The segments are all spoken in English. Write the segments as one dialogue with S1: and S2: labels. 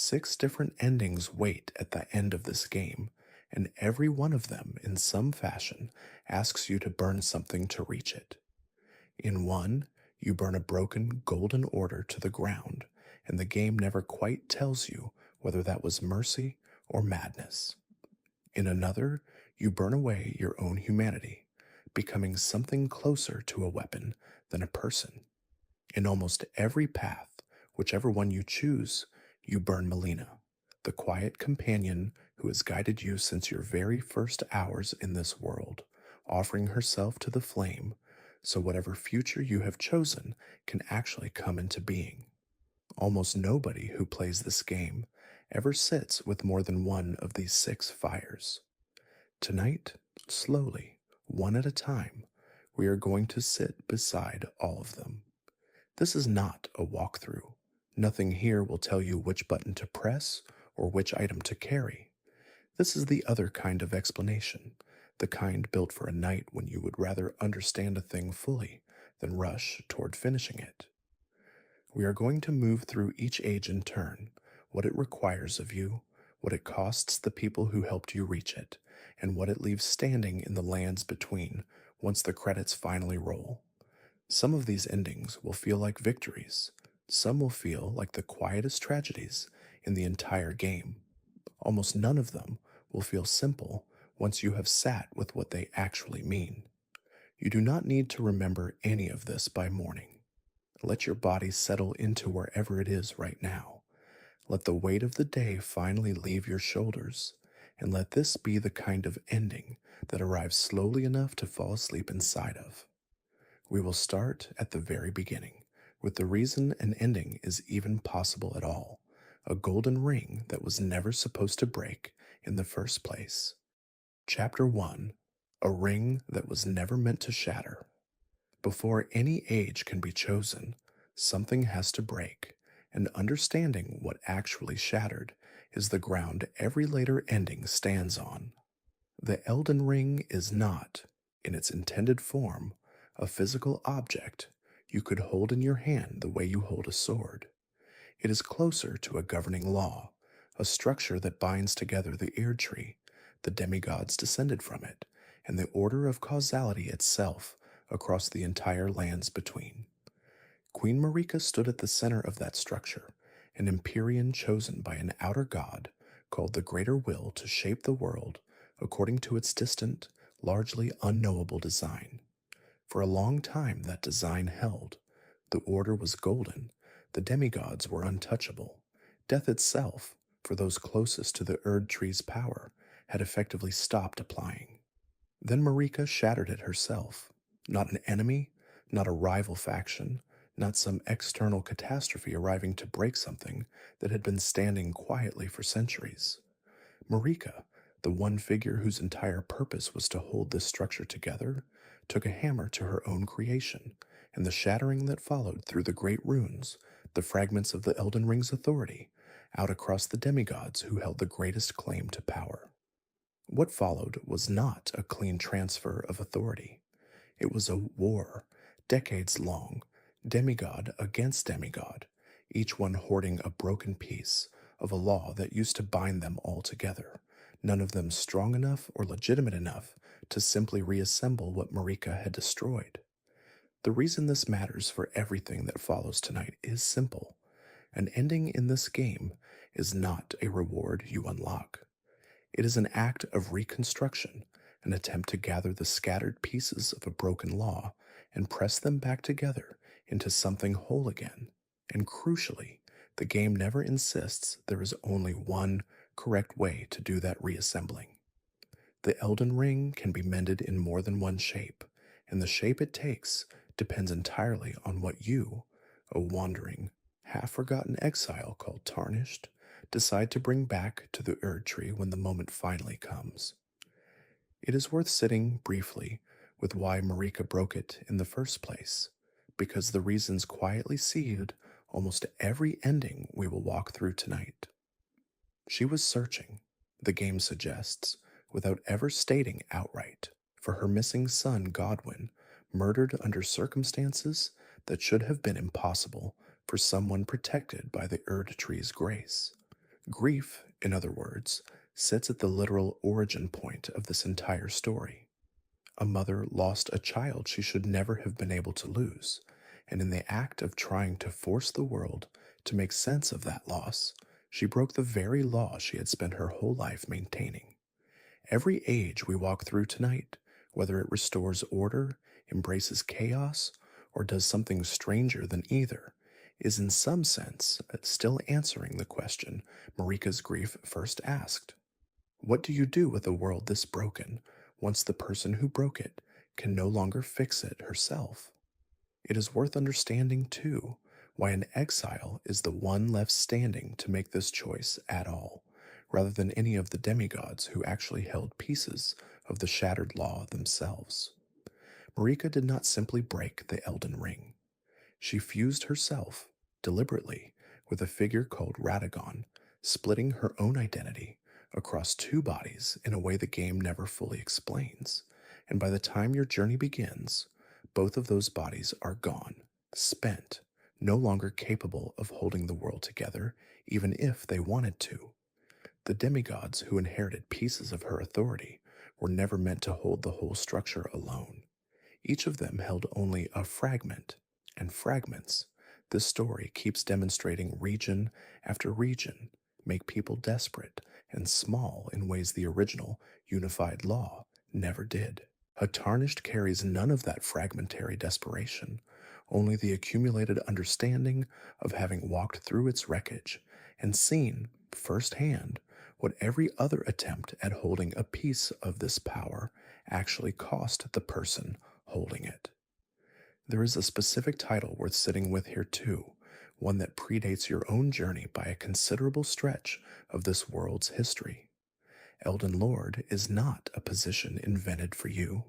S1: 6 different endings wait at the end of this game, and every one of them, in some fashion, asks you to burn something to reach it. In one, you burn a broken golden order to the ground, and the game never quite tells you whether that was mercy or madness. In another, you burn away your own humanity, becoming something closer to a weapon than a person. In almost every path, whichever one you choose, you burn Melina, the quiet companion who has guided you since your very first hours in this world, offering herself to the flame so whatever future you have chosen can actually come into being. Almost nobody who plays this game ever sits with more than one of these 6 fires. Tonight, slowly, one at a time, we are going to sit beside all of them. This is not a walkthrough. Nothing here will tell you which button to press or which item to carry. This is the other kind of explanation, the kind built for a night when you would rather understand a thing fully than rush toward finishing it. We are going to move through each age in turn, what it requires of you, what it costs the people who helped you reach it, and what it leaves standing in the lands between once the credits finally roll. Some of these endings will feel like victories. Some will feel like the quietest tragedies in the entire game. Almost none of them will feel simple once you have sat with what they actually mean. You do not need to remember any of this by morning. Let your body settle into wherever it is right now. Let the weight of the day finally leave your shoulders, and let this be the kind of ending that arrives slowly enough to fall asleep inside of. We will start at the very beginning, with the reason an ending is even possible at all, a golden ring that was never supposed to break in the first place. Chapter 1, a ring that was never meant to shatter. Before any age can be chosen, something has to break, and understanding what actually shattered is the ground every later ending stands on. The Elden Ring is not, in its intended form, a physical object you could hold in your hand the way you hold a sword. It is closer to a governing law, a structure that binds together the Erdtree, the demigods descended from it, and the order of causality itself across the entire lands between. Queen Marika stood at the center of that structure, an Empyrean chosen by an outer god called the Greater Will to shape the world according to its distant, largely unknowable design. For a long time that design held. The order was golden, the demigods were untouchable. Death itself, for those closest to the Erdtree's power, had effectively stopped applying. Then Marika shattered it herself. Not an enemy, not a rival faction, not some external catastrophe arriving to break something that had been standing quietly for centuries. Marika, the one figure whose entire purpose was to hold this structure together, took a hammer to her own creation, and the shattering that followed through the great runes, the fragments of the Elden Ring's authority, out across the demigods who held the greatest claim to power. What followed was not a clean transfer of authority. It was a war, decades long, demigod against demigod, each one hoarding a broken piece of a law that used to bind them all together, none of them strong enough or legitimate enough to simply reassemble what Marika had destroyed. The reason this matters for everything that follows tonight is simple. An ending in this game is not a reward you unlock. It is an act of reconstruction, an attempt to gather the scattered pieces of a broken law and press them back together into something whole again. And crucially, the game never insists there is only one correct way to do that reassembling. The Elden Ring can be mended in more than one shape, and the shape it takes depends entirely on what you, a wandering, half-forgotten exile called Tarnished, decide to bring back to the Erdtree when the moment finally comes. It is worth sitting briefly with why Marika broke it in the first place, because the reasons quietly seed almost every ending we will walk through tonight. She was searching, the game suggests, without ever stating outright, for her missing son Godwyn, murdered under circumstances that should have been impossible for someone protected by the Erdtree's grace. Grief, in other words, sits at the literal origin point of this entire story. A mother lost a child she should never have been able to lose, and in the act of trying to force the world to make sense of that loss, she broke the very law she had spent her whole life maintaining. Every age we walk through tonight, whether it restores order, embraces chaos, or does something stranger than either, is in some sense still answering the question Marika's grief first asked. What do you do with a world this broken once the person who broke it can no longer fix it herself? It is worth understanding, too, why an exile is the one left standing to make this choice at all, rather than any of the demigods who actually held pieces of the shattered law themselves. Marika did not simply break the Elden Ring. She fused herself, deliberately, with a figure called Radagon, splitting her own identity across two bodies in a way the game never fully explains. And by the time your journey begins, both of those bodies are gone, spent, no longer capable of holding the world together, even if they wanted to. The demigods who inherited pieces of her authority were never meant to hold the whole structure alone. Each of them held only a fragment, and fragments, this story keeps demonstrating region after region, make people desperate and small in ways the original unified law never did. A Tarnished carries none of that fragmentary desperation, only the accumulated understanding of having walked through its wreckage and seen firsthand what every other attempt at holding a piece of this power actually cost the person holding it. There is a specific title worth sitting with here too, one that predates your own journey by a considerable stretch of this world's history. Elden Lord is not a position invented for you.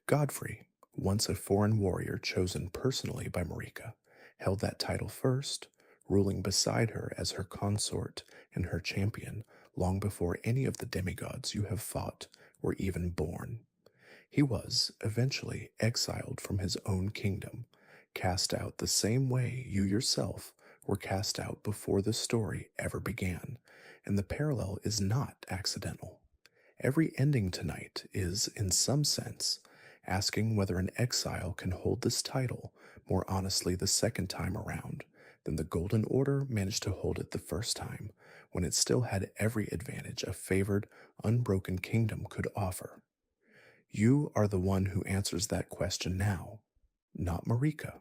S1: Godfrey, once a foreign warrior chosen personally by Marika, held that title first, ruling beside her as her consort and her champion long before any of the demigods you have fought were even born. He was eventually exiled from his own kingdom, cast out the same way you yourself were cast out before the story ever began, and the parallel is not accidental. Every ending tonight is, in some sense, asking whether an exile can hold this title more honestly the second time around than the Golden Order managed to hold it the first time, when it still had every advantage a favored, unbroken kingdom could offer. You are the one who answers that question now, not Marika,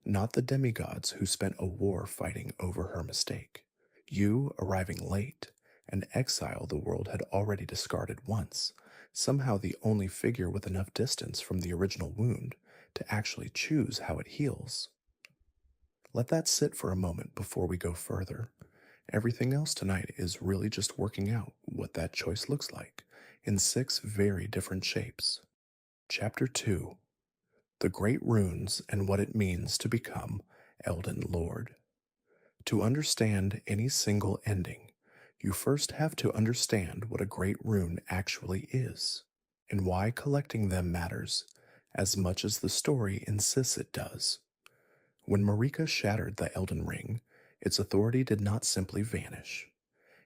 S1: not the demigods who spent a war fighting over her mistake. You, arriving late, an exile the world had already discarded once, somehow the only figure with enough distance from the original wound to actually choose how it heals. Let that sit for a moment before we go further. Everything else tonight is really just working out what that choice looks like, in 6 very different shapes. Chapter 2: The Great Runes and What It Means to Become Elden Lord. To understand any single ending, you first have to understand what a great rune actually is, and why collecting them matters as much as the story insists it does. When Marika shattered the Elden Ring, its authority did not simply vanish.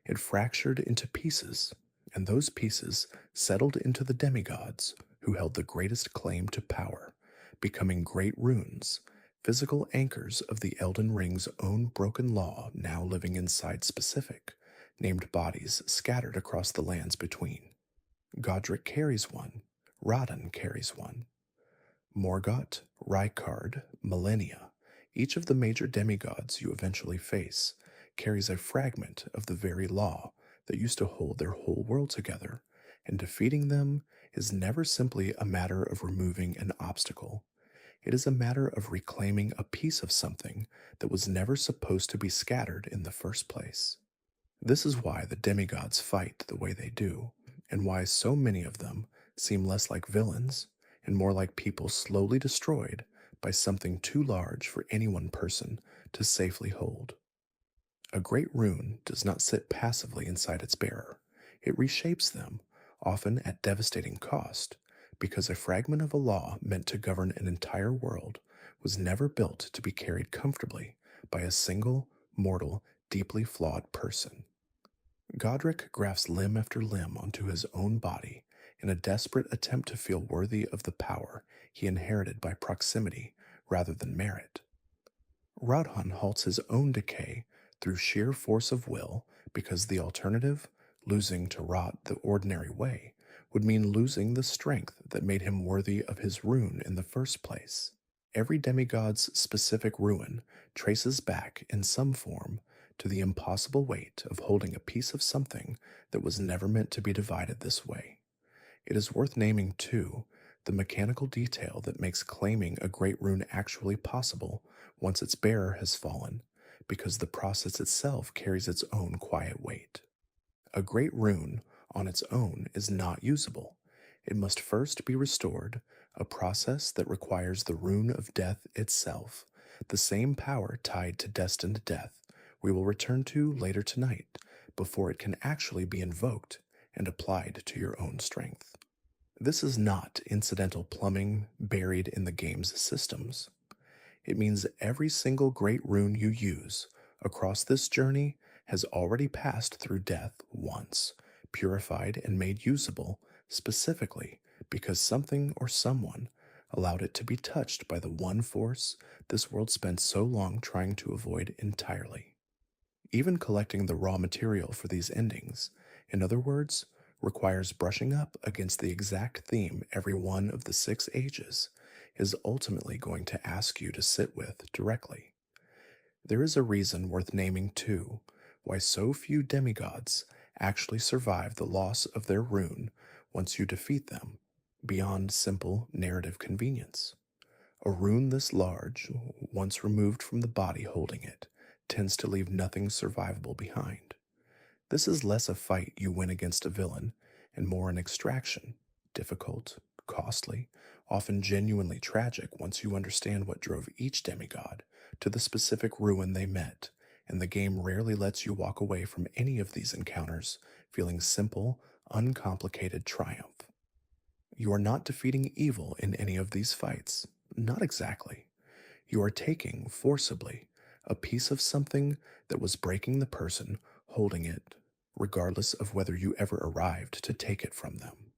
S1: It fractured into pieces, and those pieces settled into the demigods who held the greatest claim to power, becoming great runes, physical anchors of the Elden Ring's own broken law now living inside specific, named bodies scattered across the lands between. Godric carries one, Radon carries one. Morgott, Rykard, Melina, each of the major demigods you eventually face, carries a fragment of the very law that used to hold their whole world together, and defeating them is never simply a matter of removing an obstacle. It is a matter of reclaiming a piece of something that was never supposed to be scattered in the first place. This is why the demigods fight the way they do, and why so many of them seem less like villains and more like people slowly destroyed by something too large for any one person to safely hold. A great rune does not sit passively inside its bearer. It reshapes them, often at devastating cost, because a fragment of a law meant to govern an entire world was never built to be carried comfortably by a single, mortal, deeply flawed person. Godric grafts limb after limb onto his own body in a desperate attempt to feel worthy of the power he inherited by proximity rather than merit. Radhan halts his own decay through sheer force of will because the alternative, losing to rot the ordinary way, would mean losing the strength that made him worthy of his rune in the first place. Every demigod's specific ruin traces back in some form to the impossible weight of holding a piece of something that was never meant to be divided this way. It is worth naming, too, the mechanical detail that makes claiming a great rune actually possible once its bearer has fallen, because the process itself carries its own quiet weight. A great rune on its own is not usable. It must first be restored, a process that requires the rune of death itself, the same power tied to destined death we will return to later tonight, before it can actually be invoked and applied to your own strength. This is not incidental plumbing buried in the game's systems. It means every single great rune you use across this journey has already passed through death once, purified and made usable specifically because something or someone allowed it to be touched by the one force this world spent so long trying to avoid entirely. Even collecting the raw material for these endings, in other words, requires brushing up against the exact theme every one of the 6 ages is ultimately going to ask you to sit with directly. There is a reason worth naming, too, why so few demigods actually survive the loss of their rune once you defeat them, beyond simple narrative convenience. A rune this large, once removed from the body holding it, tends to leave nothing survivable behind. This is less a fight you win against a villain, and more an extraction, difficult, costly, often genuinely tragic once you understand what drove each demigod to the specific ruin they met, and the game rarely lets you walk away from any of these encounters feeling simple, uncomplicated triumph. You are not defeating evil in any of these fights, not exactly. You are taking, forcibly, a piece of something that was breaking the person holding it, regardless of whether you ever arrived to take it from them.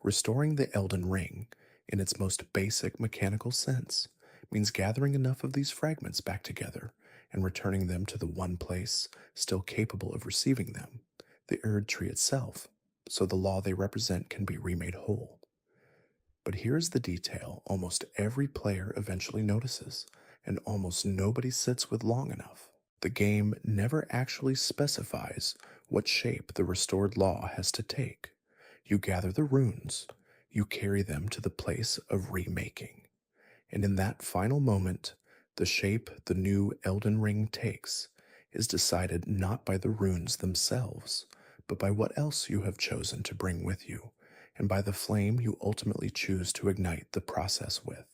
S1: Restoring the Elden Ring, in its most basic mechanical sense, means gathering enough of these fragments back together and returning them to the one place still capable of receiving them, the Erdtree itself, so the law they represent can be remade whole. But here's the detail almost every player eventually notices, and almost nobody sits with long enough. The game never actually specifies what shape the restored law has to take. You gather the runes, you carry them to the place of remaking, and in that final moment, the shape the new Elden Ring takes is decided not by the runes themselves, but by what else you have chosen to bring with you, and by the flame you ultimately choose to ignite the process with.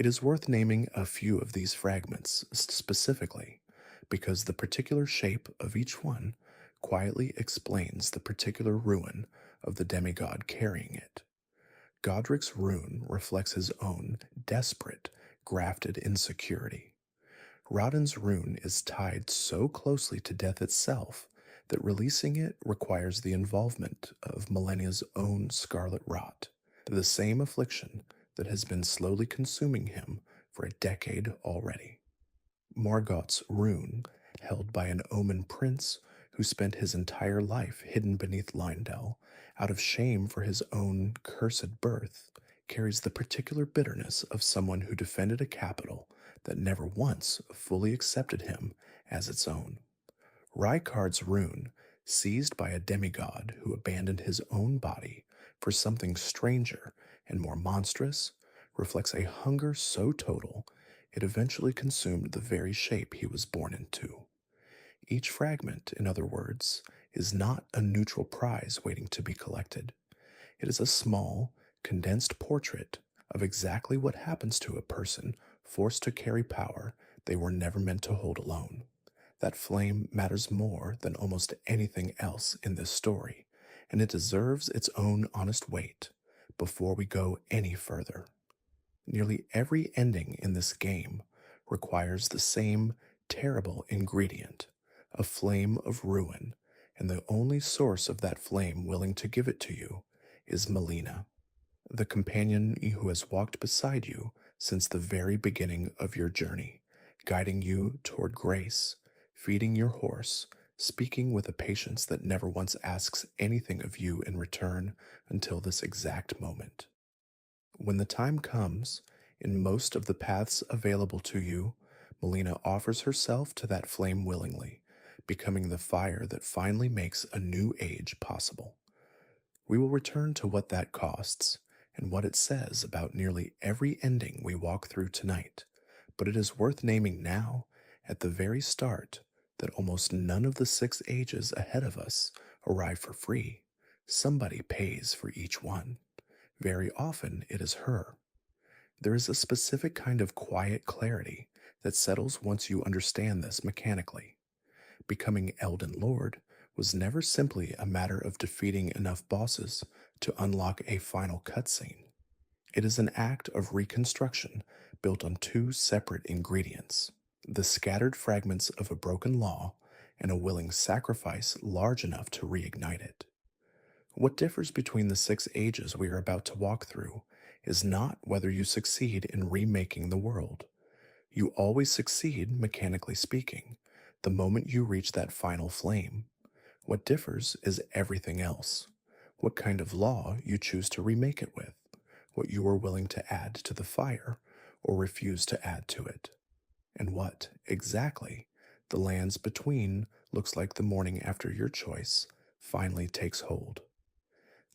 S1: It is worth naming a few of these fragments specifically, because the particular shape of each one quietly explains the particular ruin of the demigod carrying it. Godric's rune reflects his own desperate, grafted insecurity. Rodden's rune is tied so closely to death itself that releasing it requires the involvement of Melina's own scarlet rot, the same affliction that has been slowly consuming him for a decade already. Margot's rune, held by an omen prince who spent his entire life hidden beneath Lindell, out of shame for his own cursed birth, carries the particular bitterness of someone who defended a capital that never once fully accepted him as its own. Rykard's rune, seized by a demigod who abandoned his own body for something stranger and more monstrous, reflects a hunger so total it eventually consumed the very shape he was born into. Each fragment, in other words, is not a neutral prize waiting to be collected. It is a small, condensed portrait of exactly what happens to a person forced to carry power they were never meant to hold alone. That flame matters more than almost anything else in this story, and it deserves its own honest weight before we go any further. Nearly every ending in this game requires the same terrible ingredient, a flame of ruin, and the only source of that flame willing to give it to you is Melina, the companion who has walked beside you since the very beginning of your journey, guiding you toward grace, feeding your horse, speaking with a patience that never once asks anything of you in return until this exact moment. When the time comes, in most of the paths available to you, Melina offers herself to that flame willingly, becoming the fire that finally makes a new age possible. We will return to what that costs and what it says about nearly every ending we walk through tonight, but it is worth naming now, at the very start, that almost none of the 6 ages ahead of us arrive for free. Somebody pays for each one. Very often it is her. There is a specific kind of quiet clarity that settles once you understand this mechanically. Becoming Elden Lord was never simply a matter of defeating enough bosses to unlock a final cutscene. It is an act of reconstruction built on two separate ingredients: the scattered fragments of a broken law and a willing sacrifice large enough to reignite it. What differs between the 6 ages we are about to walk through is not whether you succeed in remaking the world. You always succeed, mechanically speaking, the moment you reach that final flame. What differs is everything else. What kind of law you choose to remake it with, what you are willing to add to the fire or refuse to add to it, and what, exactly, the lands between looks like the morning after your choice finally takes hold.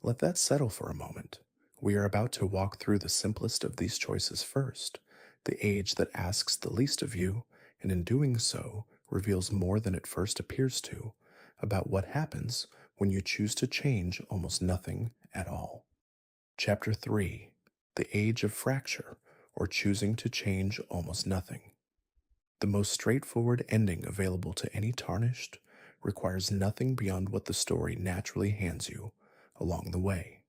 S1: Let that settle for a moment. We are about to walk through the simplest of these choices first, the age that asks the least of you, and in doing so, reveals more than it first appears to about what happens when you choose to change almost nothing at all. Chapter 3: The Age of Fracture, or Choosing to Change Almost Nothing. The most straightforward ending available to any Tarnished requires nothing beyond what the story naturally hands you along the way.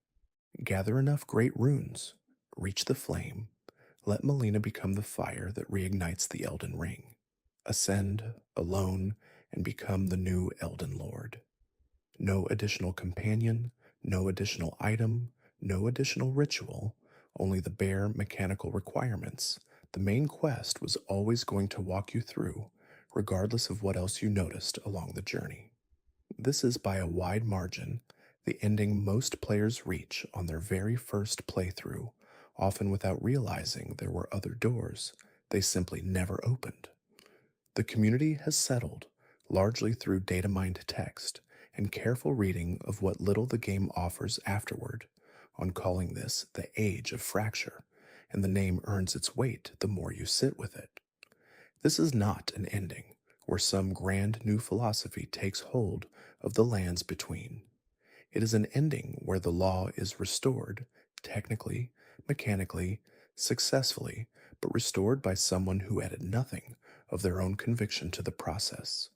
S1: Gather enough great runes, reach the flame, let Melina become the fire that reignites the Elden Ring. Ascend alone and become the new Elden Lord. No additional companion, no additional item, no additional ritual, only the bare mechanical requirements the main quest was always going to walk you through, regardless of what else you noticed along the journey. This is by a wide margin the ending most players reach on their very first playthrough, often without realizing there were other doors they simply never opened. The community has settled, largely through data mined text and careful reading of what little the game offers afterward, on calling this the Age of Fracture, and the name earns its weight the more you sit with it. This is not an ending where some grand new philosophy takes hold of the lands between. It is an ending where the law is restored, technically, mechanically, successfully, but restored by someone who added nothing of their own conviction to the process.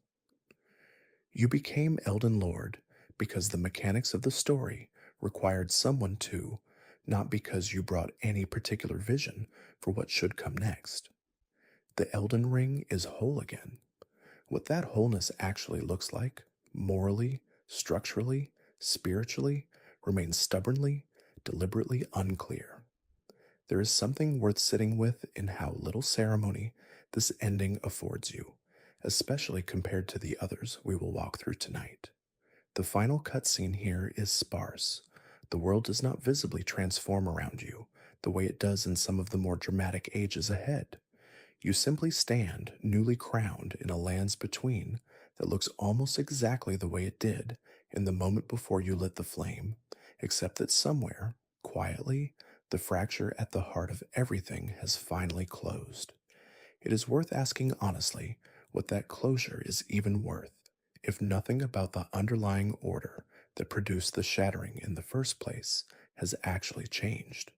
S1: You became Elden Lord because the mechanics of the story required someone to, not because you brought any particular vision for what should come next. The Elden Ring is whole again. What that wholeness actually looks like, morally, structurally, spiritually, remains stubbornly, deliberately unclear. There is something worth sitting with in how little ceremony this ending affords you, especially compared to the others we will walk through tonight. The final cutscene here is sparse. The world does not visibly transform around you the way it does in some of the more dramatic ages ahead. You simply stand, newly crowned, in a lands between that looks almost exactly the way it did in the moment before you lit the flame, except that somewhere, quietly, the fracture at the heart of everything has finally closed. It is worth asking honestly what that closure is even worth, if nothing about the underlying order that produced the shattering in the first place has actually changed.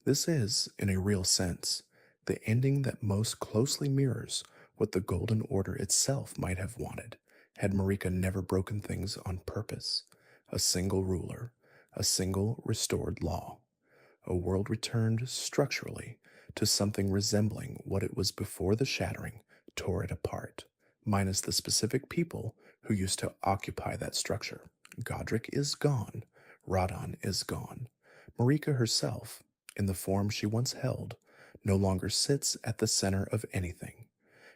S1: This is, in a real sense, the ending that most closely mirrors what the Golden Order itself might have wanted had Marika never broken things on purpose. A single ruler, a single restored law, a world returned structurally to something resembling what it was before the shattering tore it apart, minus the specific people who used to occupy that structure. Godric is gone. Radon is gone. Marika herself, in the form she once held, no longer sits at the center of anything.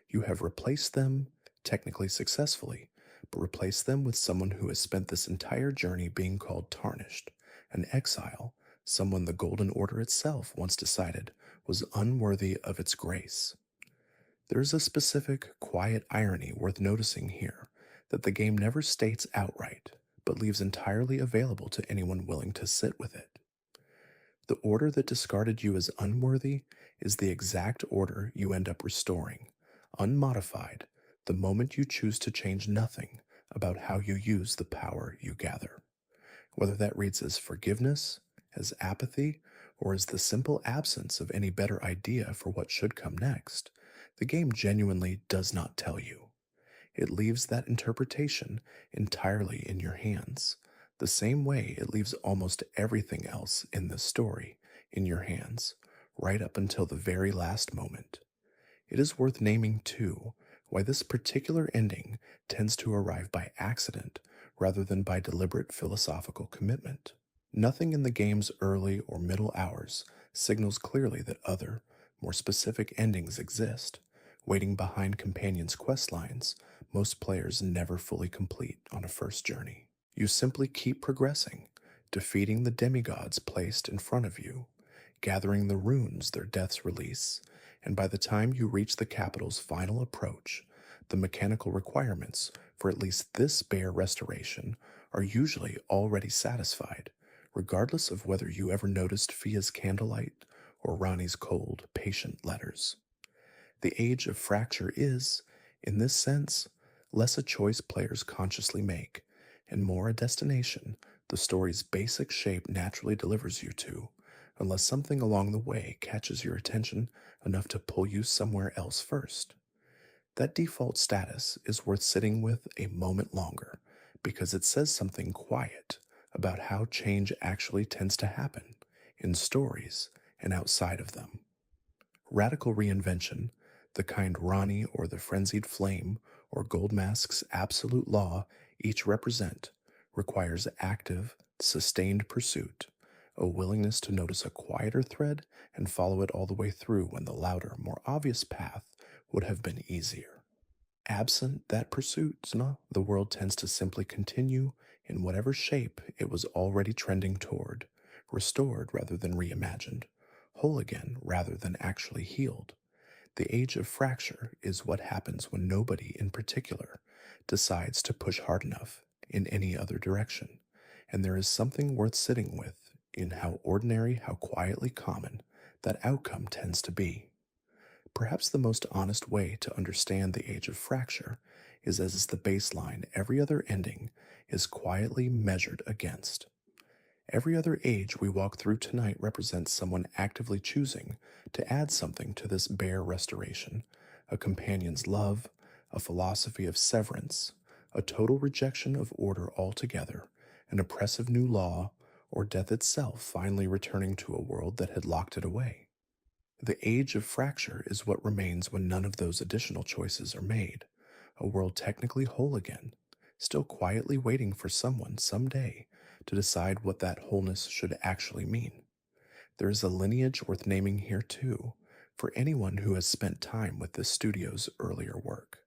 S1: You have replaced them, technically successfully, but replaced them with someone who has spent this entire journey being called Tarnished, an exile, someone the Golden Order itself once decided was unworthy of its grace. There is a specific, quiet irony worth noticing here that the game never states outright, but leaves entirely available to anyone willing to sit with it. The order that discarded you as unworthy is the exact order you end up restoring, unmodified, the moment you choose to change nothing about how you use the power you gather. Whether that reads as forgiveness, as apathy, or as the simple absence of any better idea for what should come next, the game genuinely does not tell you. It leaves that interpretation entirely in your hands, the same way it leaves almost everything else in this story in your hands, right up until the very last moment. It is worth naming, too, why this particular ending tends to arrive by accident rather than by deliberate philosophical commitment. Nothing in the game's early or middle hours signals clearly that other, more specific endings exist, waiting behind companions' quest lines most players never fully complete on a first journey. You simply keep progressing, defeating the demigods placed in front of you, gathering the runes their deaths release, and by the time you reach the capital's final approach, the mechanical requirements for at least this bare restoration are usually already satisfied, regardless of whether you ever noticed Fia's candlelight or Ranni's cold, patient letters. The Age of Fracture is, in this sense, less a choice players consciously make, and more a destination the story's basic shape naturally delivers you to, unless something along the way catches your attention enough to pull you somewhere else first. That default status is worth sitting with a moment longer, because it says something quiet about how change actually tends to happen in stories and outside of them. Radical reinvention, the kind Ranni or the Frenzied Flame or Goldmask's Absolute Law each represent, requires active, sustained pursuit, a willingness to notice a quieter thread and follow it all the way through when the louder, more obvious path would have been easier. Absent that pursuit, the world tends to simply continue in whatever shape it was already trending toward, restored rather than reimagined, whole again rather than actually healed. The Age of Fracture is what happens when nobody in particular decides to push hard enough in any other direction, and there is something worth sitting with in how ordinary, how quietly common that outcome tends to be. Perhaps the most honest way to understand the Age of Fracture is as the baseline every other ending is quietly measured against. Every other age we walk through tonight represents someone actively choosing to add something to this bare restoration, a companion's love, a philosophy of severance, a total rejection of order altogether, an oppressive new law, or death itself finally returning to a world that had locked it away. The Age of Fracture is what remains when none of those additional choices are made, a world technically whole again, still quietly waiting for someone someday to decide what that wholeness should actually mean. There is a lineage worth naming here, too, for anyone who has spent time with this studio's earlier work.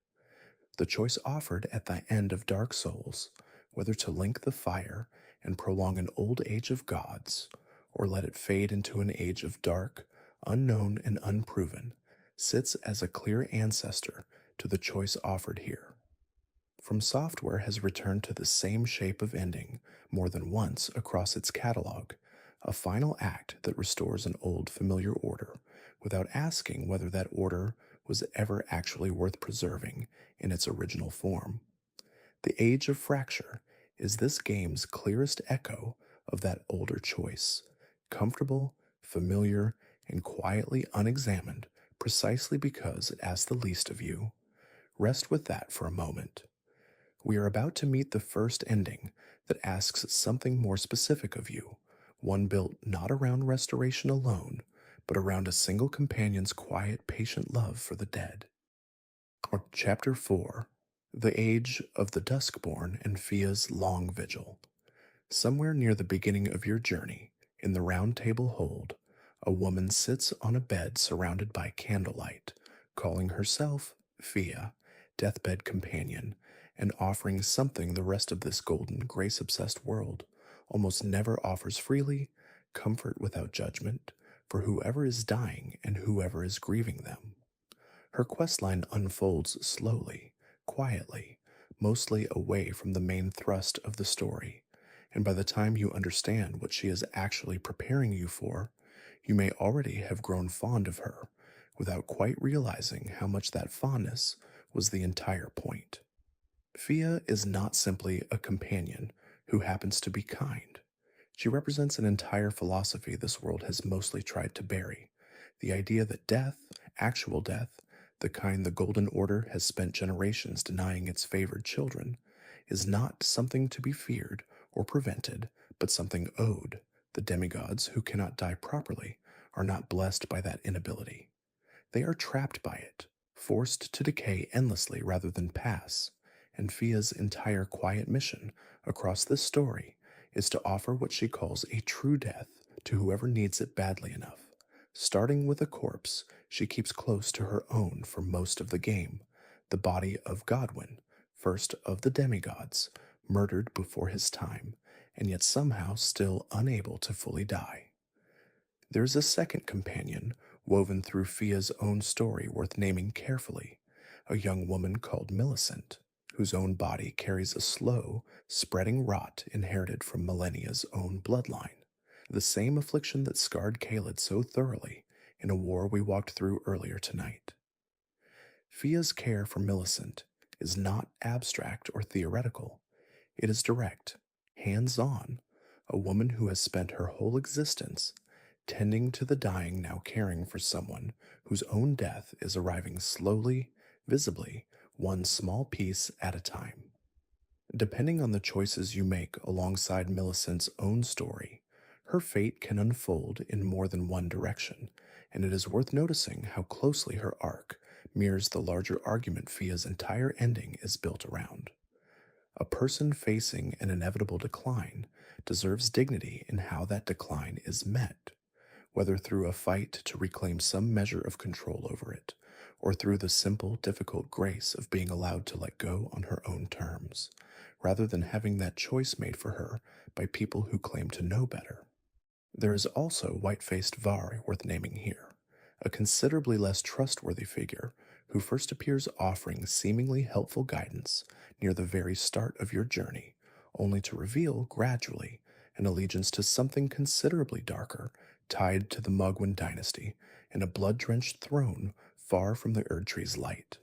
S1: The choice offered at the end of Dark Souls, whether to link the fire and prolong an old age of gods, or let it fade into an age of dark, unknown, and unproven, sits as a clear ancestor to the choice offered here. From Software has returned to the same shape of ending more than once across its catalog, a final act that restores an old familiar order without asking whether that order was ever actually worth preserving in its original form. The Age of Fracture is this game's clearest echo of that older choice, comfortable, familiar, and quietly unexamined precisely because it asks the least of you. Rest with that for a moment. We are about to meet the first ending that asks something more specific of you, one built not around restoration alone, but around a single companion's quiet, patient love for the dead. Or Chapter 4, The Age of the Duskborn and Fia's Long Vigil. Somewhere near the beginning of your journey, in the Round Table Hold, a woman sits on a bed surrounded by candlelight, calling herself Fia, deathbed companion, and offering something the rest of this golden, grace obsessed world almost never offers freely: comfort without judgment for whoever is dying and whoever is grieving them. Her questline unfolds slowly, quietly, mostly away from the main thrust of the story, and by the time you understand what she is actually preparing you for, you may already have grown fond of her without quite realizing how much that fondness was the entire point. Fia is not simply a companion who happens to be kind. She represents an entire philosophy this world has mostly tried to bury: the idea that death, actual death, the kind the Golden Order has spent generations denying its favored children, is not something to be feared or prevented, but something owed. The demigods who cannot die properly are not blessed by that inability. They are trapped by it, forced to decay endlessly rather than pass, and Fia's entire quiet mission across this story is to offer what she calls a true death to whoever needs it badly enough. Starting with a corpse she keeps close to her own for most of the game, the body of Godwyn, first of the demigods, murdered before his time, and yet somehow still unable to fully die. There is a second companion woven through Fia's own story worth naming carefully: a young woman called Millicent, whose own body carries a slow, spreading rot inherited from Millennia's own bloodline, the same affliction that scarred Kaled so thoroughly in a war we walked through earlier tonight. Fia's care for Millicent is not abstract or theoretical. It is direct, hands on, a woman who has spent her whole existence tending to the dying, now caring for someone whose own death is arriving slowly, visibly, one small piece at a time. Depending on the choices you make alongside Millicent's own story, her fate can unfold in more than one direction, and it is worth noticing how closely her arc mirrors the larger argument Fia's entire ending is built around. A person facing an inevitable decline deserves dignity in how that decline is met, whether through a fight to reclaim some measure of control over it, or through the simple, difficult grace of being allowed to let go on her own terms, rather than having that choice made for her by people who claim to know better. There is also white-faced Var worth naming here, a considerably less trustworthy figure who first appears offering seemingly helpful guidance near the very start of your journey, only to reveal gradually an allegiance to something considerably darker, tied to the Mogwyn dynasty and a blood-drenched throne far from the Erdtree's light.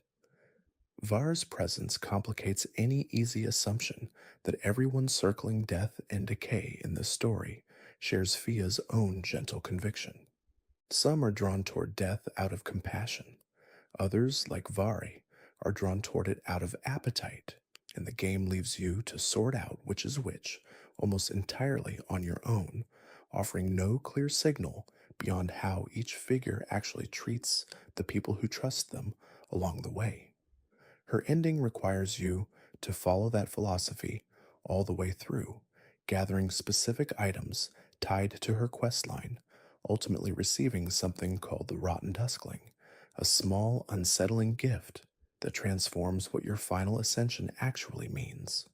S1: Var's presence complicates any easy assumption that everyone circling death and decay in this story shares Fia's own gentle conviction. Some are drawn toward death out of compassion. Others, like Vari, are drawn toward it out of appetite, and the game leaves you to sort out which is which almost entirely on your own, offering no clear signal beyond how each figure actually treats the people who trust them along the way. Her ending requires you to follow that philosophy all the way through, gathering specific items tied to her questline, ultimately receiving something called the Rotten Duskling, a small, unsettling gift that transforms what your final ascension actually means.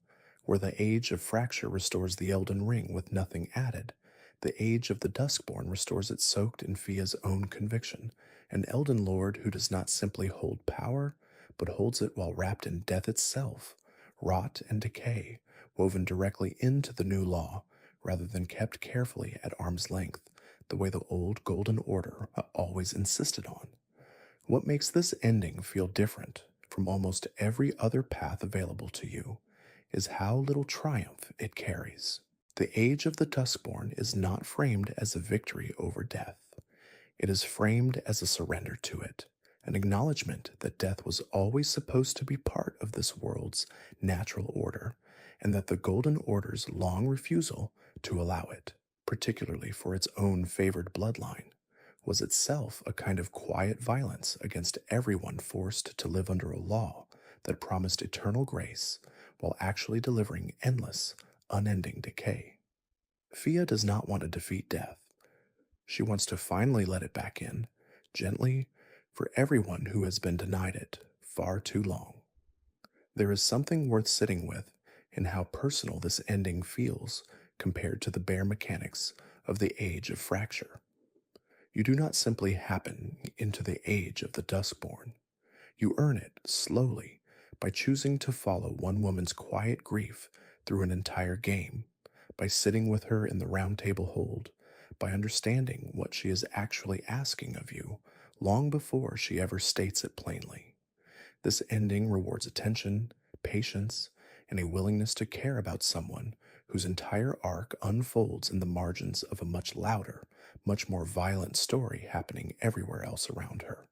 S1: Where the Age of Fracture restores the Elden Ring with nothing added, the Age of the Duskborn restores it soaked in Fia's own conviction, an Elden Lord who does not simply hold power, but holds it while wrapped in death itself, rot and decay, woven directly into the new law, rather than kept carefully at arm's length, the way the old Golden Order always insisted on. What makes this ending feel different from almost every other path available to you is how little triumph it carries. The Age of the Duskborn is not framed as a victory over death. It is framed as a surrender to it, an acknowledgement that death was always supposed to be part of this world's natural order, and that the Golden Order's long refusal to allow it, particularly for its own favored bloodline, was itself a kind of quiet violence against everyone forced to live under a law that promised eternal grace while actually delivering endless, unending decay. Fia does not want to defeat death. She wants to finally let it back in, gently, for everyone who has been denied it far too long. There is something worth sitting with in how personal this ending feels compared to the bare mechanics of the Age of Fracture. You do not simply happen into the Age of the Duskborn. You earn it slowly by choosing to follow one woman's quiet grief through an entire game, by sitting with her in the round table hold, by understanding what she is actually asking of you long before she ever states it plainly. This ending rewards attention, patience, and a willingness to care about someone whose entire arc unfolds in the margins of a much louder, much more violent story happening everywhere else around her.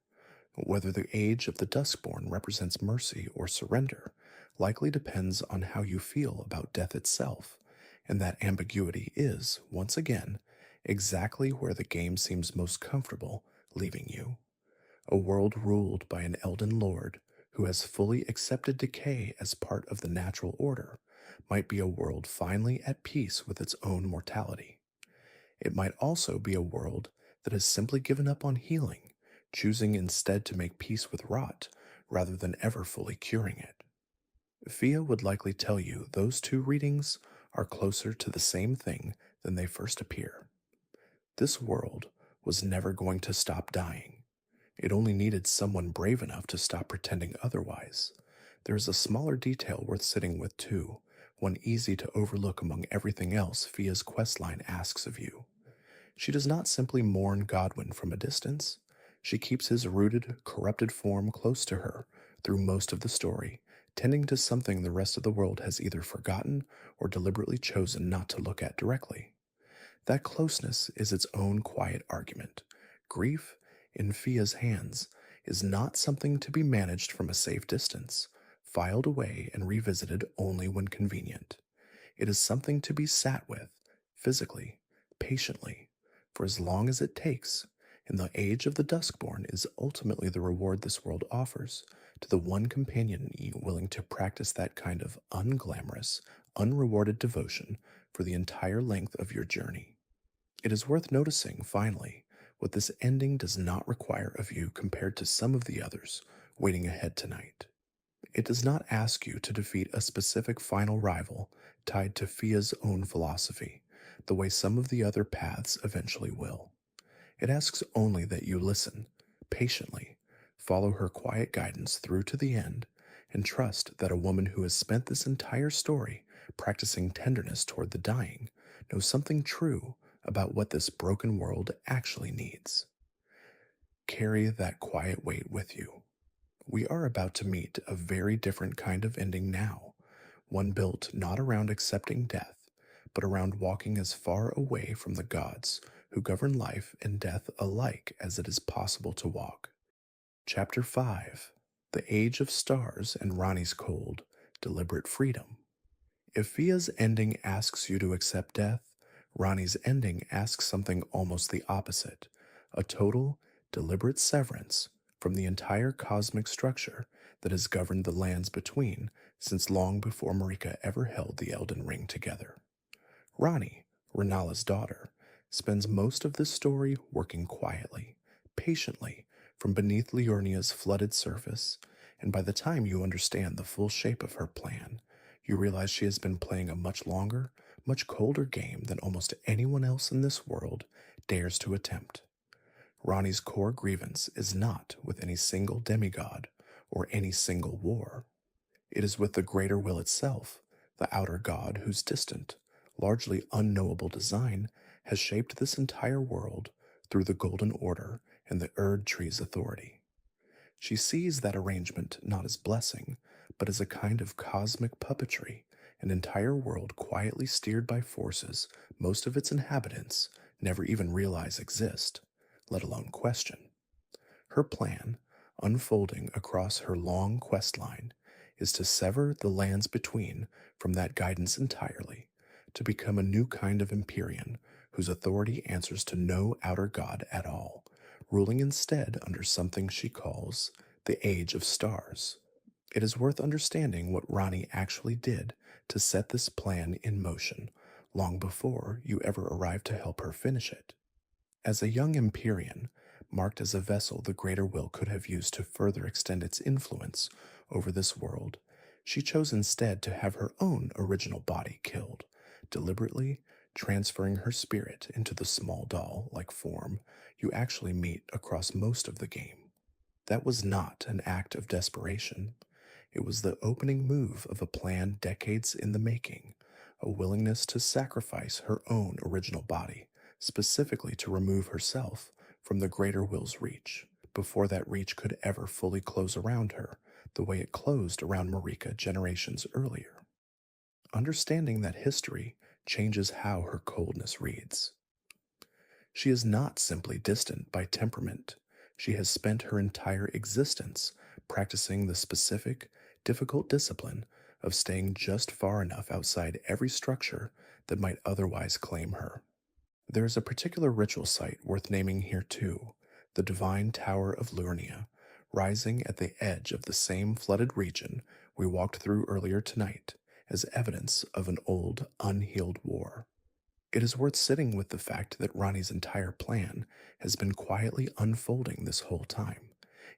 S1: Whether the Age of the Duskborn represents mercy or surrender likely depends on how you feel about death itself, and that ambiguity is, once again, exactly where the game seems most comfortable leaving you. A world ruled by an Elden Lord who has fully accepted decay as part of the natural order might be a world finally at peace with its own mortality. It might also be a world that has simply given up on healing, choosing instead to make peace with rot rather than ever fully curing it. Fia would likely tell you those two readings are closer to the same thing than they first appear. This world was never going to stop dying. It only needed someone brave enough to stop pretending otherwise. There is a smaller detail worth sitting with too, one easy to overlook among everything else Fia's questline asks of you. She does not simply mourn Godwyn from a distance. She keeps his rooted, corrupted form close to her through most of the story, tending to something the rest of the world has either forgotten or deliberately chosen not to look at directly. That closeness is its own quiet argument. Grief, in Fia's hands, is not something to be managed from a safe distance, filed away and revisited only when convenient. It is something to be sat with, physically, patiently, for as long as it takes, and the Age of the Duskborn is ultimately the reward this world offers to the one companion willing to practice that kind of unglamorous, unrewarded devotion for the entire length of your journey. It is worth noticing, finally, what this ending does not require of you compared to some of the others waiting ahead tonight. It does not ask you to defeat a specific final rival tied to Fia's own philosophy, the way some of the other paths eventually will. It asks only that you listen, patiently, follow her quiet guidance through to the end, and trust that a woman who has spent this entire story practicing tenderness toward the dying knows something true about what this broken world actually needs. Carry that quiet weight with you. We are about to meet a very different kind of ending now, one built not around accepting death, but around walking as far away from the gods who govern life and death alike as it is possible to walk. Chapter 5: The Age of Stars and Ranni's Cold, Deliberate Freedom. If Fia's ending asks you to accept death, Ranni's ending asks something almost the opposite, a total, deliberate severance from the entire cosmic structure that has governed the lands between since long before Marika ever held the Elden Ring together. Ranni, Renala's daughter, spends most of this story working quietly, patiently, from beneath Liurnia's flooded surface, and by the time you understand the full shape of her plan, you realize she has been playing a much longer, much colder game than almost anyone else in this world dares to attempt. Ranni's core grievance is not with any single demigod or any single war. It is with the greater will itself, the outer god whose distant, largely unknowable design has shaped this entire world through the Golden Order and the Erdtree's authority. She sees that arrangement not as blessing, but as a kind of cosmic puppetry, an entire world quietly steered by forces most of its inhabitants never even realize exist, let alone question. Her plan, unfolding across her long quest line, is to sever the lands between from that guidance entirely, to become a new kind of Empyrean whose authority answers to no outer god at all, ruling instead under something she calls the Age of Stars. It is worth understanding what Ranni actually did to set this plan in motion long before you ever arrived to help her finish it. As a young Empyrean, marked as a vessel the Greater Will could have used to further extend its influence over this world, she chose instead to have her own original body killed, deliberately transferring her spirit into the small doll like form you actually meet across most of the game. That was not an act of desperation. It was the opening move of a plan decades in the making, a willingness to sacrifice her own original body, specifically to remove herself from the greater will's reach, before that reach could ever fully close around her, the way it closed around Marika generations earlier. Understanding that history changes how her coldness reads. She is not simply distant by temperament. She has spent her entire existence practicing the specific, difficult discipline of staying just far enough outside every structure that might otherwise claim her. There is a particular ritual site worth naming here too, the Divine Tower of Lurnia, rising at the edge of the same flooded region we walked through earlier tonight as evidence of an old, unhealed war. It is worth sitting with the fact that Ronnie's entire plan has been quietly unfolding this whole time,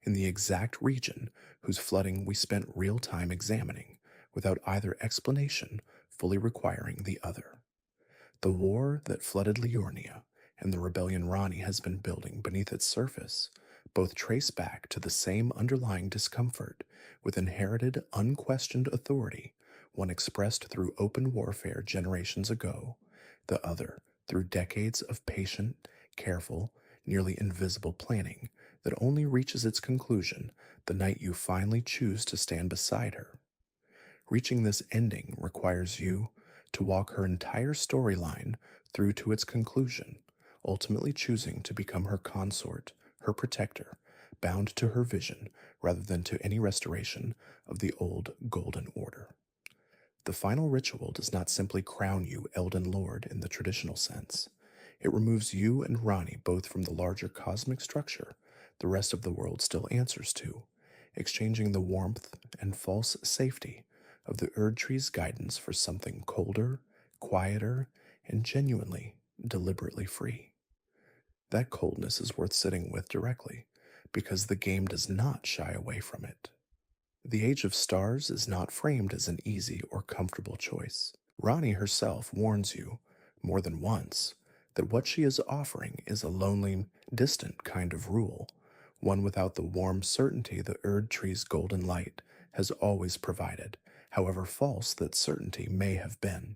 S1: in the exact region whose flooding we spent real time examining, without either explanation fully requiring the other. The war that flooded Liurnia and the rebellion Ranni has been building beneath its surface both trace back to the same underlying discomfort with inherited, unquestioned authority, one expressed through open warfare generations ago, the other through decades of patient, careful, nearly invisible planning that only reaches its conclusion the night you finally choose to stand beside her. Reaching this ending requires you to walk her entire storyline through to its conclusion, ultimately choosing to become her consort, her protector, bound to her vision rather than to any restoration of the old Golden Order. The final ritual does not simply crown you Elden Lord in the traditional sense. It removes you and Ranni both from the larger cosmic structure the rest of the world still answers to, exchanging the warmth and false safety of the Erdtree's guidance for something colder, quieter, and genuinely, deliberately free. That coldness is worth sitting with directly, because the game does not shy away from it. The Age of Stars is not framed as an easy or comfortable choice. Ranni herself warns you, more than once, that what she is offering is a lonely, distant kind of rule, one without the warm certainty the Erdtree's golden light has always provided, however false that certainty may have been.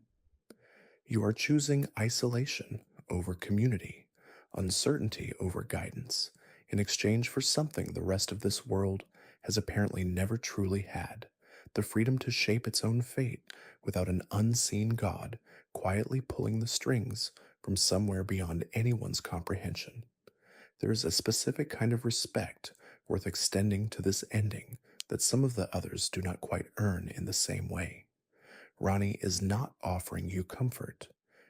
S1: You are choosing isolation over community, uncertainty over guidance, in exchange for something the rest of this world has apparently never truly had, the freedom to shape its own fate without an unseen God quietly pulling the strings from somewhere beyond anyone's comprehension. There is a specific kind of respect worth extending to this ending that some of the others do not quite earn in the same way. Ranni is not offering you comfort.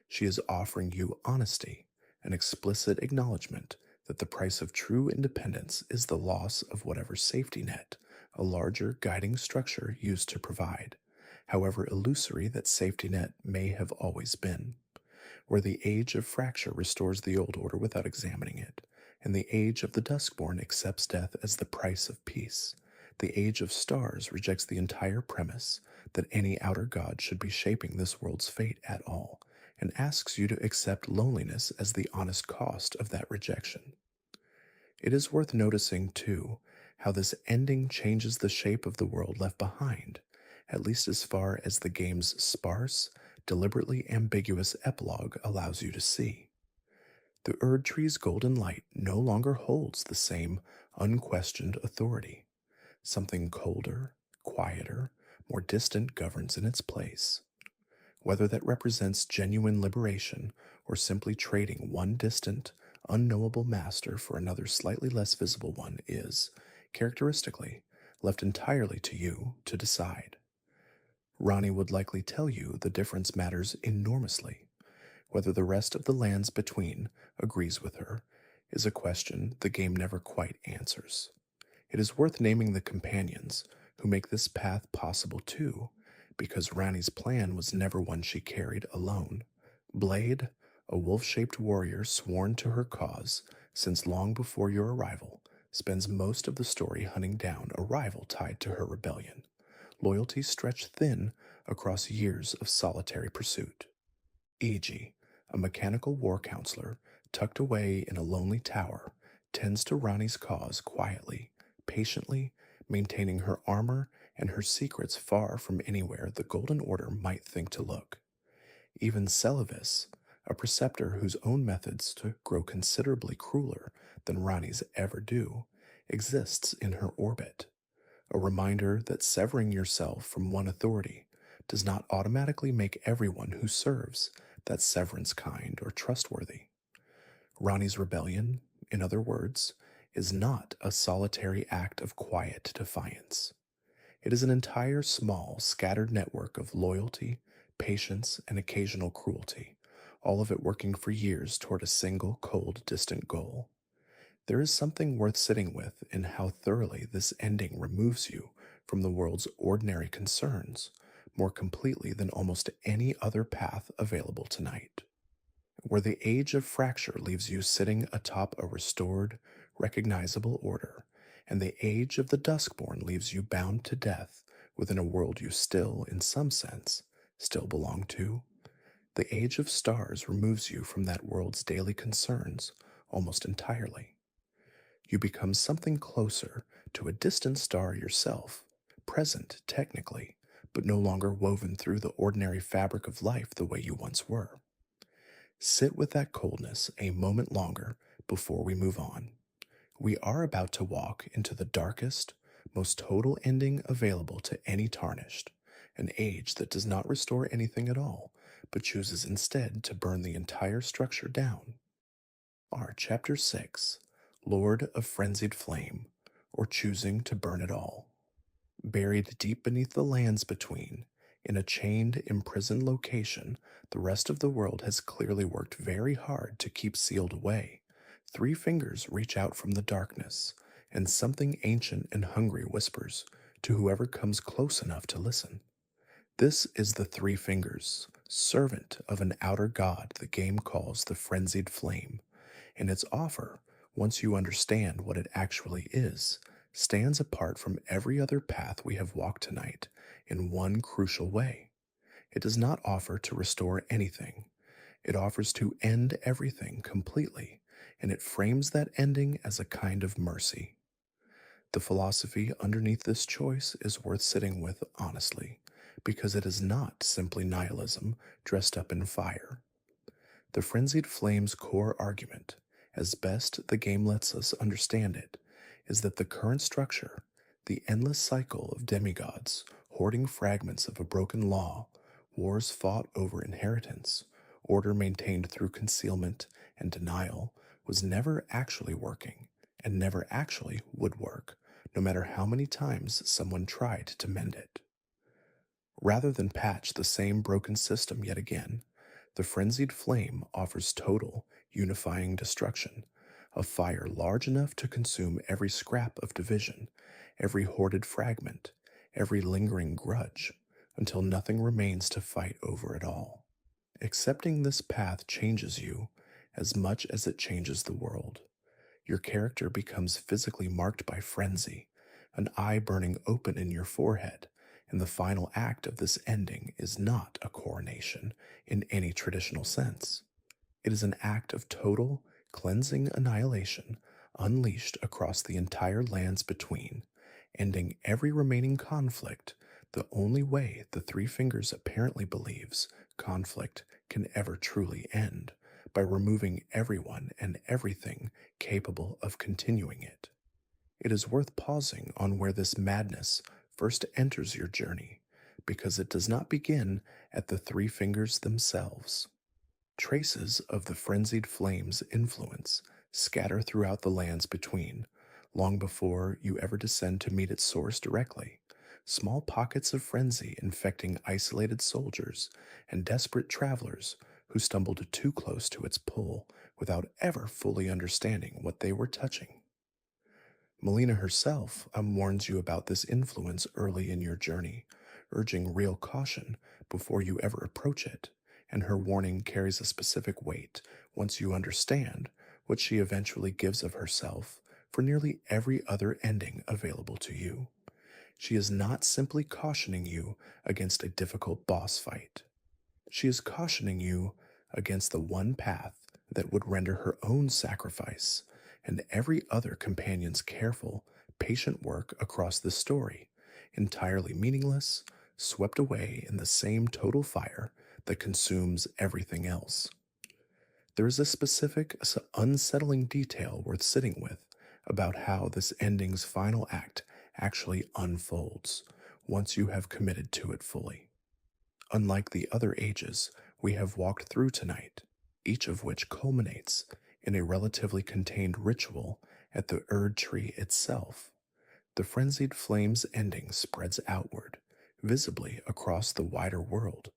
S1: She is offering you honesty, an explicit acknowledgement that the price of true independence is the loss of whatever safety net a larger guiding structure used to provide, however illusory that safety net may have always been. Where the age of fracture restores the old order without examining it, and the age of the Duskborn accepts death as the price of peace, the age of stars rejects the entire premise that any outer god should be shaping this world's fate at all, and asks you to accept loneliness as the honest cost of that rejection. It is worth noticing, too, how this ending changes the shape of the world left behind, at least as far as the game's sparse, deliberately ambiguous epilogue allows you to see. The Erdtree's golden light no longer holds the same unquestioned authority. Something colder, quieter, more distant governs in its place. Whether that represents genuine liberation or simply trading one distant, unknowable master for another slightly less visible one is, characteristically, left entirely to you to decide. Ranni would likely tell you the difference matters enormously. Whether the rest of the lands between agrees with her is a question the game never quite answers. It is worth naming the companions who make this path possible too, because Ranni's plan was never one she carried alone. Blade, a wolf shaped warrior sworn to her cause since long before your arrival, spends most of the story hunting down a rival tied to her rebellion. Loyalty stretched thin across years of solitary pursuit. E.g., a mechanical war counselor tucked away in a lonely tower tends to Ranni's cause quietly, patiently, maintaining her armor and her secrets far from anywhere the Golden Order might think to look. Even Celavis, a preceptor whose own methods to grow considerably crueler than Ranni's ever do, exists in her orbit, a reminder that severing yourself from one authority does not automatically make everyone who serves that severance kind or trustworthy. Ranni's rebellion, in other words, is not a solitary act of quiet defiance. It is an entire small, scattered network of loyalty, patience, and occasional cruelty, all of it working for years toward a single, cold, distant goal. There is something worth sitting with in how thoroughly this ending removes you from the world's ordinary concerns more completely than almost any other path available tonight. Where the age of fracture leaves you sitting atop a restored, recognizable order, and the age of the Duskborn leaves you bound to death within a world you still, in some sense, still belong to, the age of stars removes you from that world's daily concerns almost entirely. You become something closer to a distant star yourself, present technically, but no longer woven through the ordinary fabric of life the way you once were. Sit with that coldness a moment longer before we move on. We are about to walk into the darkest, most total ending available to any Tarnished, an age that does not restore anything at all, but chooses instead to burn the entire structure down. Our Chapter 6, Lord of Frenzied Flame, or Choosing to Burn It All. Buried deep beneath the lands between, in a chained, imprisoned location, the rest of the world has clearly worked very hard to keep sealed away. Three fingers reach out from the darkness, and something ancient and hungry whispers to whoever comes close enough to listen. This is the Three Fingers, servant of an outer god the game calls the Frenzied Flame, and its offer, once you understand what it actually is, stands apart from every other path we have walked tonight in one crucial way. It does not offer to restore anything. It offers to end everything completely, and it frames that ending as a kind of mercy. The philosophy underneath this choice is worth sitting with honestly, because it is not simply nihilism dressed up in fire. The Frenzied Flame's core argument, as best the game lets us understand it, is that the current structure, the endless cycle of demigods hoarding fragments of a broken law, wars fought over inheritance, order maintained through concealment and denial, was never actually working, and never actually would work, no matter how many times someone tried to mend it. Rather than patch the same broken system yet again, the Frenzied Flame offers total, unifying destruction, a fire large enough to consume every scrap of division, every hoarded fragment, every lingering grudge, until nothing remains to fight over at all. Accepting this path changes you as much as it changes the world. Your character becomes physically marked by frenzy, an eye burning open in your forehead, and the final act of this ending is not a coronation in any traditional sense. It is an act of total, cleansing annihilation unleashed across the entire lands between, ending every remaining conflict the only way the Three Fingers apparently believes conflict can ever truly end, by removing everyone and everything capable of continuing it. It is worth pausing on where this madness first enters your journey, because it does not begin at the Three Fingers themselves. Traces of the Frenzied Flame's influence scatter throughout the lands between, long before you ever descend to meet its source directly. Small pockets of frenzy infecting isolated soldiers and desperate travelers who stumbled too close to its pull without ever fully understanding what they were touching. Melina herself warns you about this influence early in your journey, urging real caution before you ever approach it, and her warning carries a specific weight once you understand what she eventually gives of herself for nearly every other ending available to you. She is not simply cautioning you against a difficult boss fight. She is cautioning you against the one path that would render her own sacrifice and every other companion's careful, patient work across the story entirely meaningless, swept away in the same total fire that consumes everything else. There is a specific, unsettling detail worth sitting with about how this ending's final act actually unfolds once you have committed to it fully. Unlike the other ages we have walked through tonight, each of which culminates in a relatively contained ritual at the Erdtree itself, the Frenzied Flames ending spreads outward, visibly across the wider world,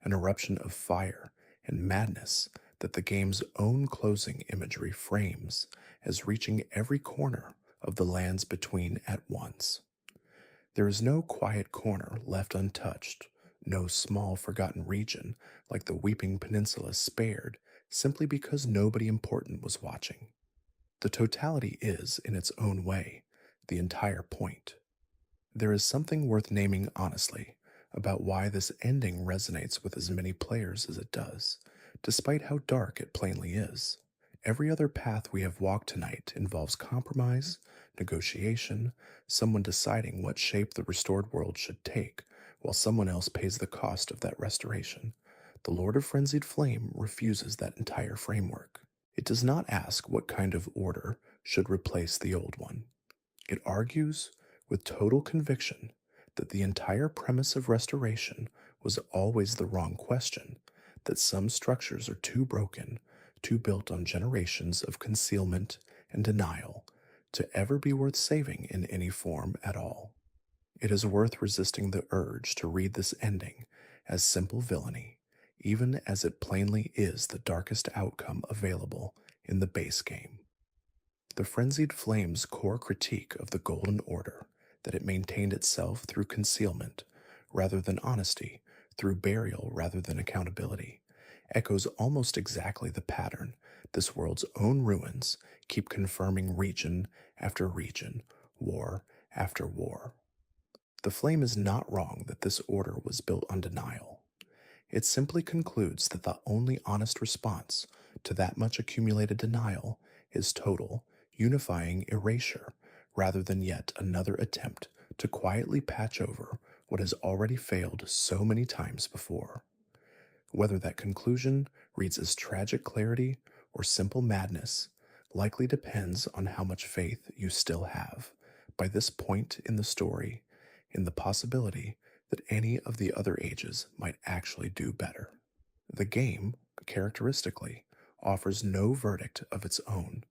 S1: an eruption of fire and madness that the game's own closing imagery frames as reaching every corner of the lands between at once. There is no quiet corner left untouched, no small forgotten region like the Weeping Peninsula spared simply because nobody important was watching. The totality is, in its own way, the entire point. There is something worth naming honestly about why this ending resonates with as many players as it does, despite how dark it plainly is. Every other path we have walked tonight involves compromise, negotiation, someone deciding what shape the restored world should take, while someone else pays the cost of that restoration. The Lord of Frenzied Flame refuses that entire framework. It does not ask what kind of order should replace the old one. It argues with total conviction that the entire premise of restoration was always the wrong question, that some structures are too broken, too built on generations of concealment and denial, to ever be worth saving in any form at all. It is worth resisting the urge to read this ending as simple villainy, even as it plainly is the darkest outcome available in the base game. The Frenzied Flame's core critique of the Golden Order, that it maintained itself through concealment rather than honesty, through burial rather than accountability, echoes almost exactly the pattern this world's own ruins keep confirming region after region, war after war. The Flame is not wrong that this order was built on denial. It simply concludes that the only honest response to that much accumulated denial is total, unifying erasure rather than yet another attempt to quietly patch over what has already failed so many times before. Whether that conclusion reads as tragic clarity or simple madness likely depends on how much faith you still have, by this point in the story, in the possibility that any of the other ages might actually do better. The game, characteristically, offers no verdict of its own.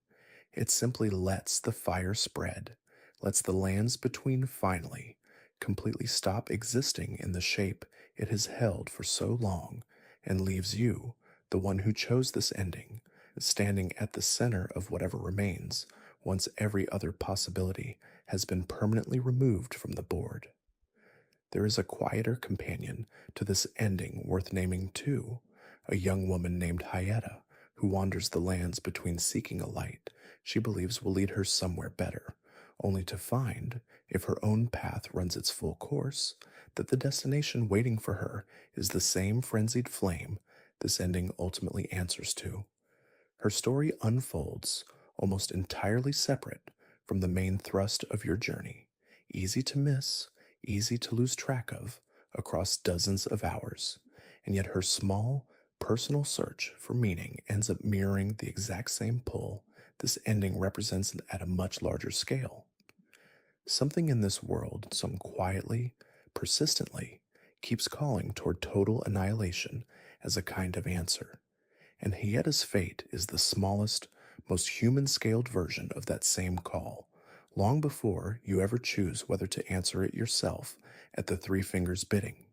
S1: It simply lets the fire spread, lets the lands between finally completely stop existing in the shape it has held for so long, and leaves you, the one who chose this ending, standing at the center of whatever remains once every other possibility has been permanently removed from the board. There is a quieter companion to this ending worth naming too, a young woman named Hyetta, who wanders the lands between seeking a light she believes will lead her somewhere better, only to find, if her own path runs its full course, that the destination waiting for her is the same frenzied flame this ending ultimately answers to. Her story unfolds almost entirely separate from the main thrust of your journey, easy to miss, easy to lose track of across dozens of hours, and yet her small, personal search for meaning ends up mirroring the exact same pull this ending represents at a much larger scale. Something in this world, some quietly, persistently, keeps calling toward total annihilation as a kind of answer, and Hyetta's fate is the smallest, most human-scaled version of that same call, long before you ever choose whether to answer it yourself at the Three Fingers' bidding.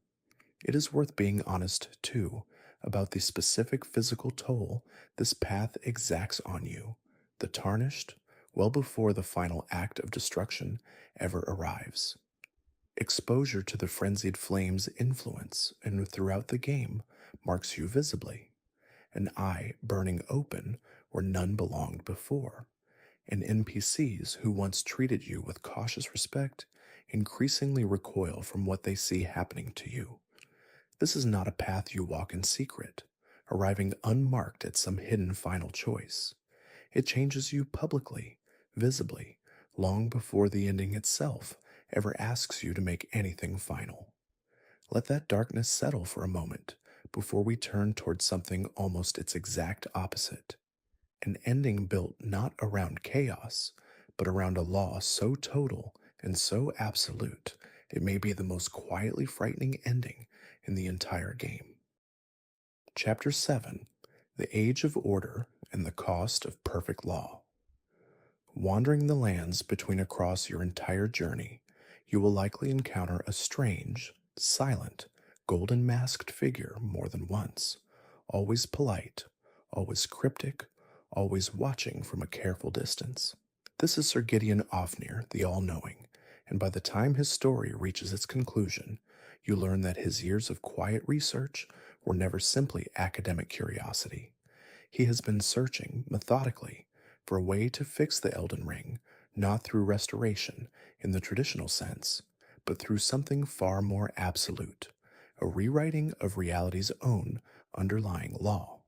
S1: It is worth being honest, too, about the specific physical toll this path exacts on you. The Tarnished, well before the final act of destruction ever arrives. Exposure to the frenzied flame's influence and throughout the game marks you visibly, an eye burning open where none belonged before, and NPCs who once treated you with cautious respect increasingly recoil from what they see happening to you. This is not a path you walk in secret, arriving unmarked at some hidden final choice. It changes you publicly, visibly, long before the ending itself ever asks you to make anything final. Let that darkness settle for a moment before we turn towards something almost its exact opposite. An ending built not around chaos, but around a law so total and so absolute, it may be the most quietly frightening ending in the entire game. Chapter 7: The Age of Order and the Cost of Perfect Law. Wandering the lands between across your entire journey, you will likely encounter a strange, silent, golden masked figure more than once, always polite, always cryptic, always watching from a careful distance. This is Sir Gideon Ofnir, the All-Knowing, and by the time his story reaches its conclusion, you learn that his years of quiet research were never simply academic curiosity. He has been searching, methodically, for a way to fix the Elden Ring, not through restoration in the traditional sense, but through something far more absolute, a rewriting of reality's own underlying law.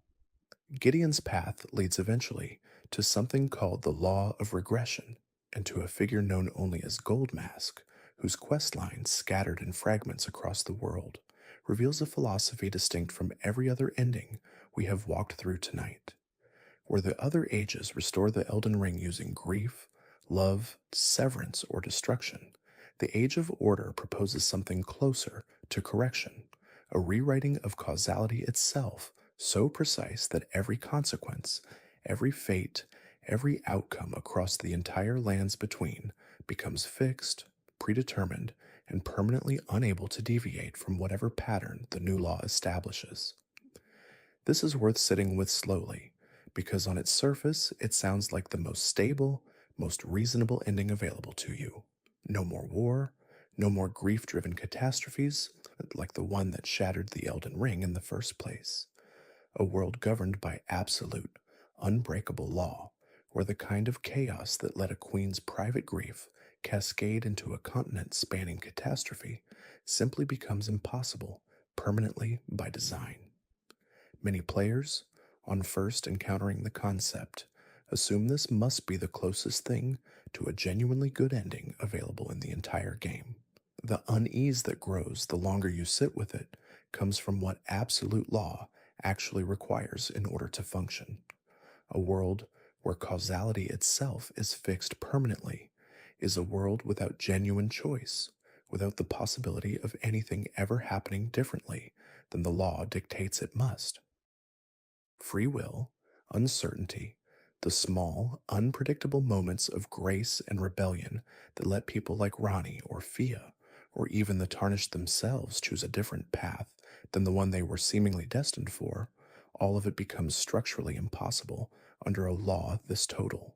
S1: Gideon's path leads eventually to something called the Law of Regression, and to a figure known only as Goldmask, whose questline, scattered in fragments across the world, reveals a philosophy distinct from every other ending we have walked through tonight. Where the other ages restore the Elden Ring using grief, love, severance, or destruction, the Age of Order proposes something closer to correction, a rewriting of causality itself so precise that every consequence, every fate, every outcome across the entire lands between becomes fixed, predetermined, and permanently unable to deviate from whatever pattern the new law establishes. This is worth sitting with slowly, because on its surface it sounds like the most stable, most reasonable ending available to you. No more war, no more grief-driven catastrophes like the one that shattered the Elden Ring in the first place. A world governed by absolute, unbreakable law, where the kind of chaos that let a queen's private grief cascade into a continent-spanning catastrophe simply becomes impossible, permanently by design. Many players, on first encountering the concept, assume this must be the closest thing to a genuinely good ending available in the entire game. The unease that grows the longer you sit with it comes from what absolute law actually requires in order to function. A world where causality itself is fixed permanently is a world without genuine choice, without the possibility of anything ever happening differently than the law dictates it must. Free will, uncertainty, the small, unpredictable moments of grace and rebellion that let people like Ranni or Fia, or even the Tarnished themselves choose a different path than the one they were seemingly destined for, all of it becomes structurally impossible under a law this total.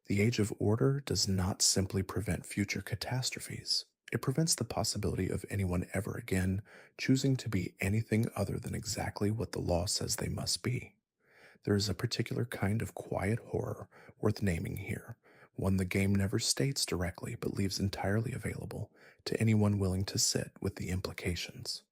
S1: The Age of Order does not simply prevent future catastrophes. It prevents the possibility of anyone ever again choosing to be anything other than exactly what the law says they must be. There is a particular kind of quiet horror worth naming here, one the game never states directly but leaves entirely available to anyone willing to sit with the implications.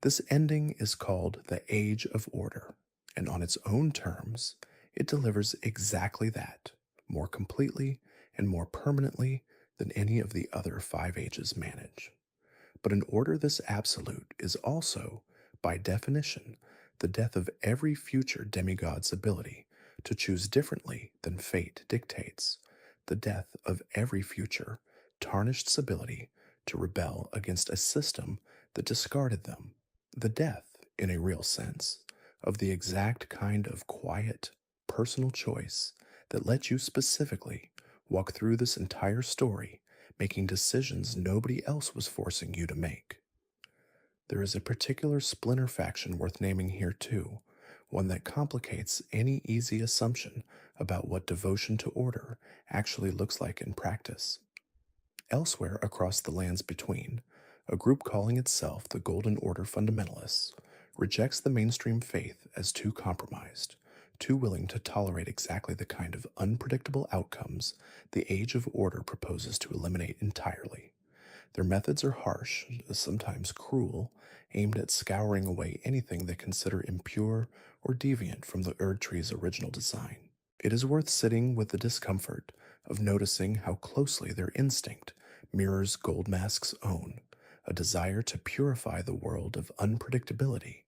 S1: This ending is called the Age of Order, and on its own terms, it delivers exactly that, more completely and more permanently than any of the other 5 ages manage. But an order this absolute is also, by definition, the death of every future demigod's ability to choose differently than fate dictates, the death of every future Tarnished's ability to rebel against a system that discarded them, the death, in a real sense, of the exact kind of quiet, personal choice that let you specifically walk through this entire story, making decisions nobody else was forcing you to make. There is a particular splinter faction worth naming here too, one that complicates any easy assumption about what devotion to order actually looks like in practice. Elsewhere across the lands between, a group calling itself the Golden Order Fundamentalists rejects the mainstream faith as too compromised, too willing to tolerate exactly the kind of unpredictable outcomes the Age of Order proposes to eliminate entirely. Their methods are harsh, sometimes cruel, aimed at scouring away anything they consider impure or deviant from the Erdtree's original design. It is worth sitting with the discomfort of noticing how closely their instinct mirrors Goldmask's own, a desire to purify the world of unpredictability,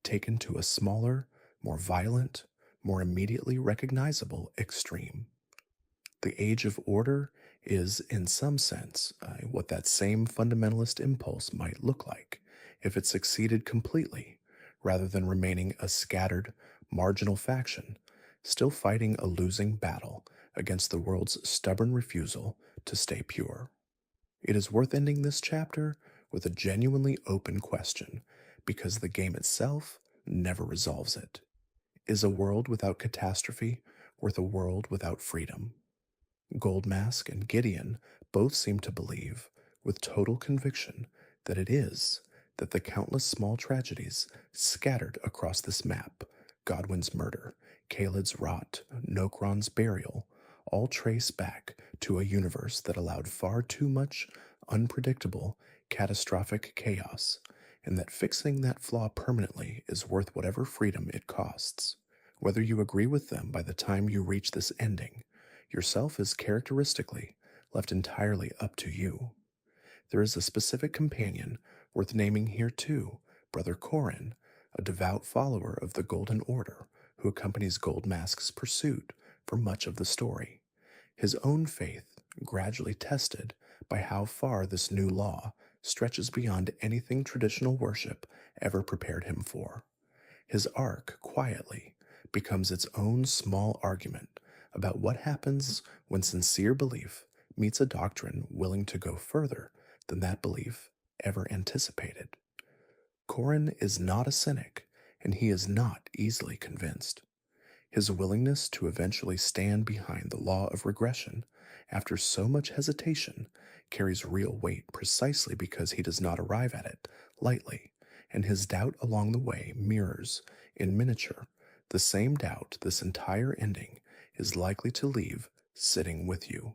S1: taken to a smaller, more violent, more immediately recognizable extreme. The Age of Order is, in some sense, what that same fundamentalist impulse might look like if it succeeded completely, rather than remaining a scattered, marginal faction, still fighting a losing battle against the world's stubborn refusal to stay pure. It is worth ending this chapter with a genuinely open question, because the game itself never resolves it. Is a world without catastrophe worth a world without freedom? Goldmask and Gideon both seem to believe, with total conviction, that it is, that the countless small tragedies scattered across this map, Godwin's murder, Caelad's rot, Nokron's burial, all trace back to a universe that allowed far too much unpredictable, catastrophic chaos, and that fixing that flaw permanently is worth whatever freedom it costs. Whether you agree with them by the time you reach this ending, yourself is characteristically left entirely up to you. There is a specific companion worth naming here too, Brother Corin, a devout follower of the Golden Order who accompanies Goldmask's pursuit for much of the story. His own faith gradually tested by how far this new law stretches beyond anything traditional worship ever prepared him for. His arc, quietly, becomes its own small argument about what happens when sincere belief meets a doctrine willing to go further than that belief ever anticipated. Corin is not a cynic, and he is not easily convinced. His willingness to eventually stand behind the law of regression after so much hesitation carries real weight precisely because he does not arrive at it lightly, and his doubt along the way mirrors, in miniature, the same doubt this entire ending is likely to leave sitting with you.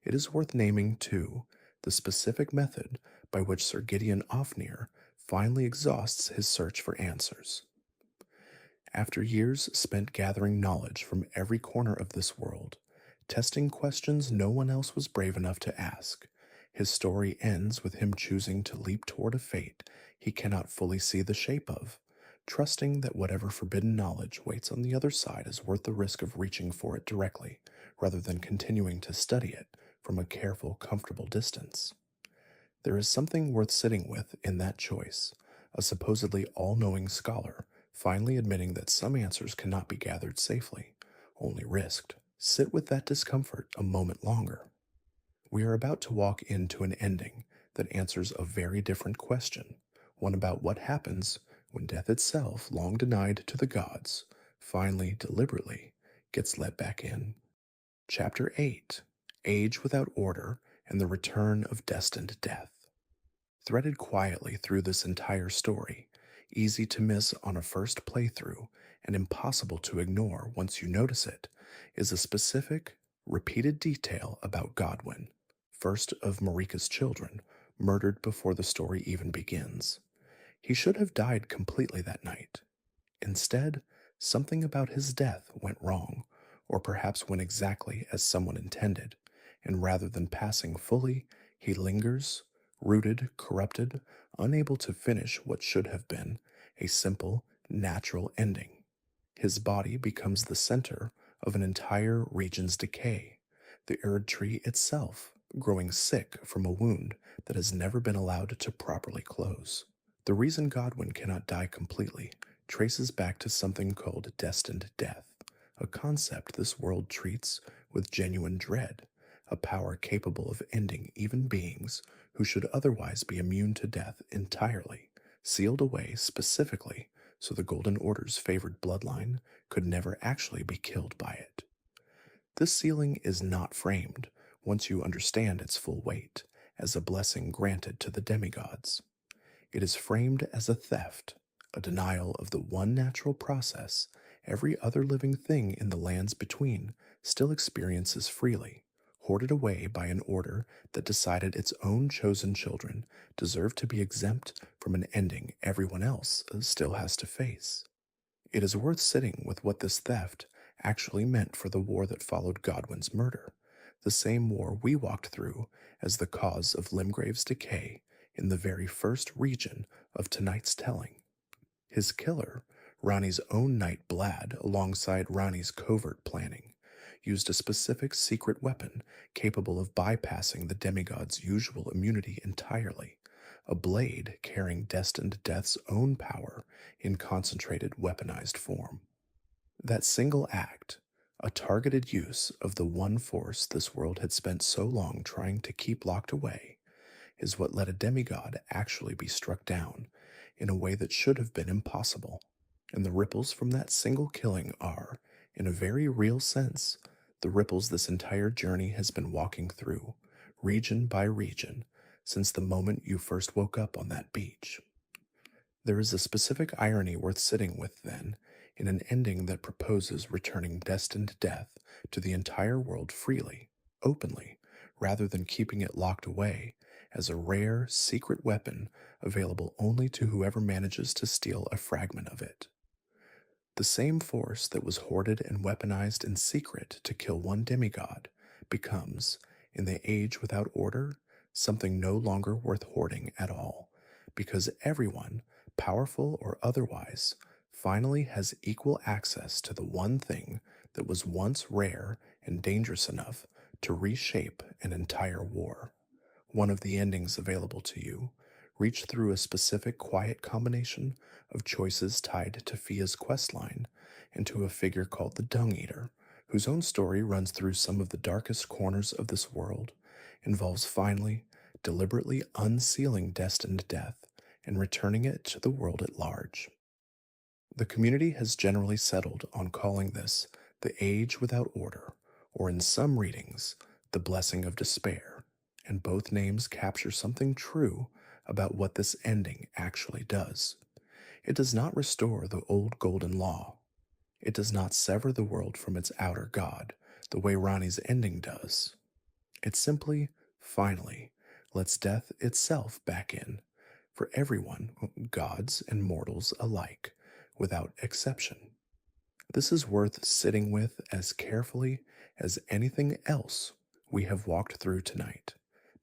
S1: It is worth naming, too, the specific method by which Sir Gideon Ofnir finally exhausts his search for answers. After years spent gathering knowledge from every corner of this world, testing questions no one else was brave enough to ask, his story ends with him choosing to leap toward a fate he cannot fully see the shape of, trusting that whatever forbidden knowledge waits on the other side is worth the risk of reaching for it directly, rather than continuing to study it from a careful, comfortable distance. There is something worth sitting with in that choice, a supposedly all-knowing scholar finally admitting that some answers cannot be gathered safely, only risked. Sit with that discomfort a moment longer. We are about to walk into an ending that answers a very different question, one about what happens when death itself, long denied to the gods, finally, deliberately, gets let back in. Chapter 8, Age Without Order and the Return of Destined Death. Threaded quietly through this entire story, easy to miss on a first playthrough and impossible to ignore once you notice it, is a specific, repeated detail about Godwin, first of Marika's children, murdered before the story even begins. He should have died completely that night. Instead, something about his death went wrong, or perhaps went exactly as someone intended, and rather than passing fully, he lingers, rooted, corrupted, unable to finish what should have been a simple, natural ending. His body becomes the center of an entire region's decay, the Erdtree itself growing sick from a wound that has never been allowed to properly close. The reason Godwin cannot die completely traces back to something called destined death, a concept this world treats with genuine dread, a power capable of ending even beings who should otherwise be immune to death entirely, sealed away specifically so the Golden Order's favored bloodline could never actually be killed by it. This ceiling is not framed, once you understand its full weight, as a blessing granted to the demigods. It is framed as a theft, a denial of the one natural process every other living thing in the lands between still experiences freely, hoarded away by an order that decided its own chosen children deserve to be exempt from an ending everyone else still has to face. It is worth sitting with what this theft actually meant for the war that followed Godwin's murder, the same war we walked through as the cause of Limgrave's decay in the very first region of tonight's telling. His killer, Ranni's own knight Blad, alongside Ranni's covert planning, used a specific secret weapon capable of bypassing the demigod's usual immunity entirely, a blade carrying Destined Death's own power in concentrated weaponized form. That single act, a targeted use of the one force this world had spent so long trying to keep locked away, is what let a demigod actually be struck down in a way that should have been impossible. And the ripples from that single killing are, in a very real sense, the ripples this entire journey has been walking through, region by region, since the moment you first woke up on that beach. There is a specific irony worth sitting with, then, in an ending that proposes returning Destined Death to the entire world freely, openly, rather than keeping it locked away as a rare, secret weapon available only to whoever manages to steal a fragment of it. The same force that was hoarded and weaponized in secret to kill one demigod becomes, in the age without order, something no longer worth hoarding at all, because everyone, powerful or otherwise, finally has equal access to the one thing that was once rare and dangerous enough to reshape an entire war. One of the endings available to you reach through a specific quiet combination of choices tied to Fia's questline and to a figure called the Dung Eater, whose own story runs through some of the darkest corners of this world, involves finally, deliberately unsealing Destined Death and returning it to the world at large. The community has generally settled on calling this the Age Without Order, or in some readings, the Blessing of Despair, and both names capture something true about what this ending actually does. It does not restore the old golden law. It does not sever the world from its outer god, the way Ranni's ending does. It simply, finally, lets death itself back in, for everyone, gods and mortals alike, without exception. This is worth sitting with as carefully as anything else we have walked through tonight,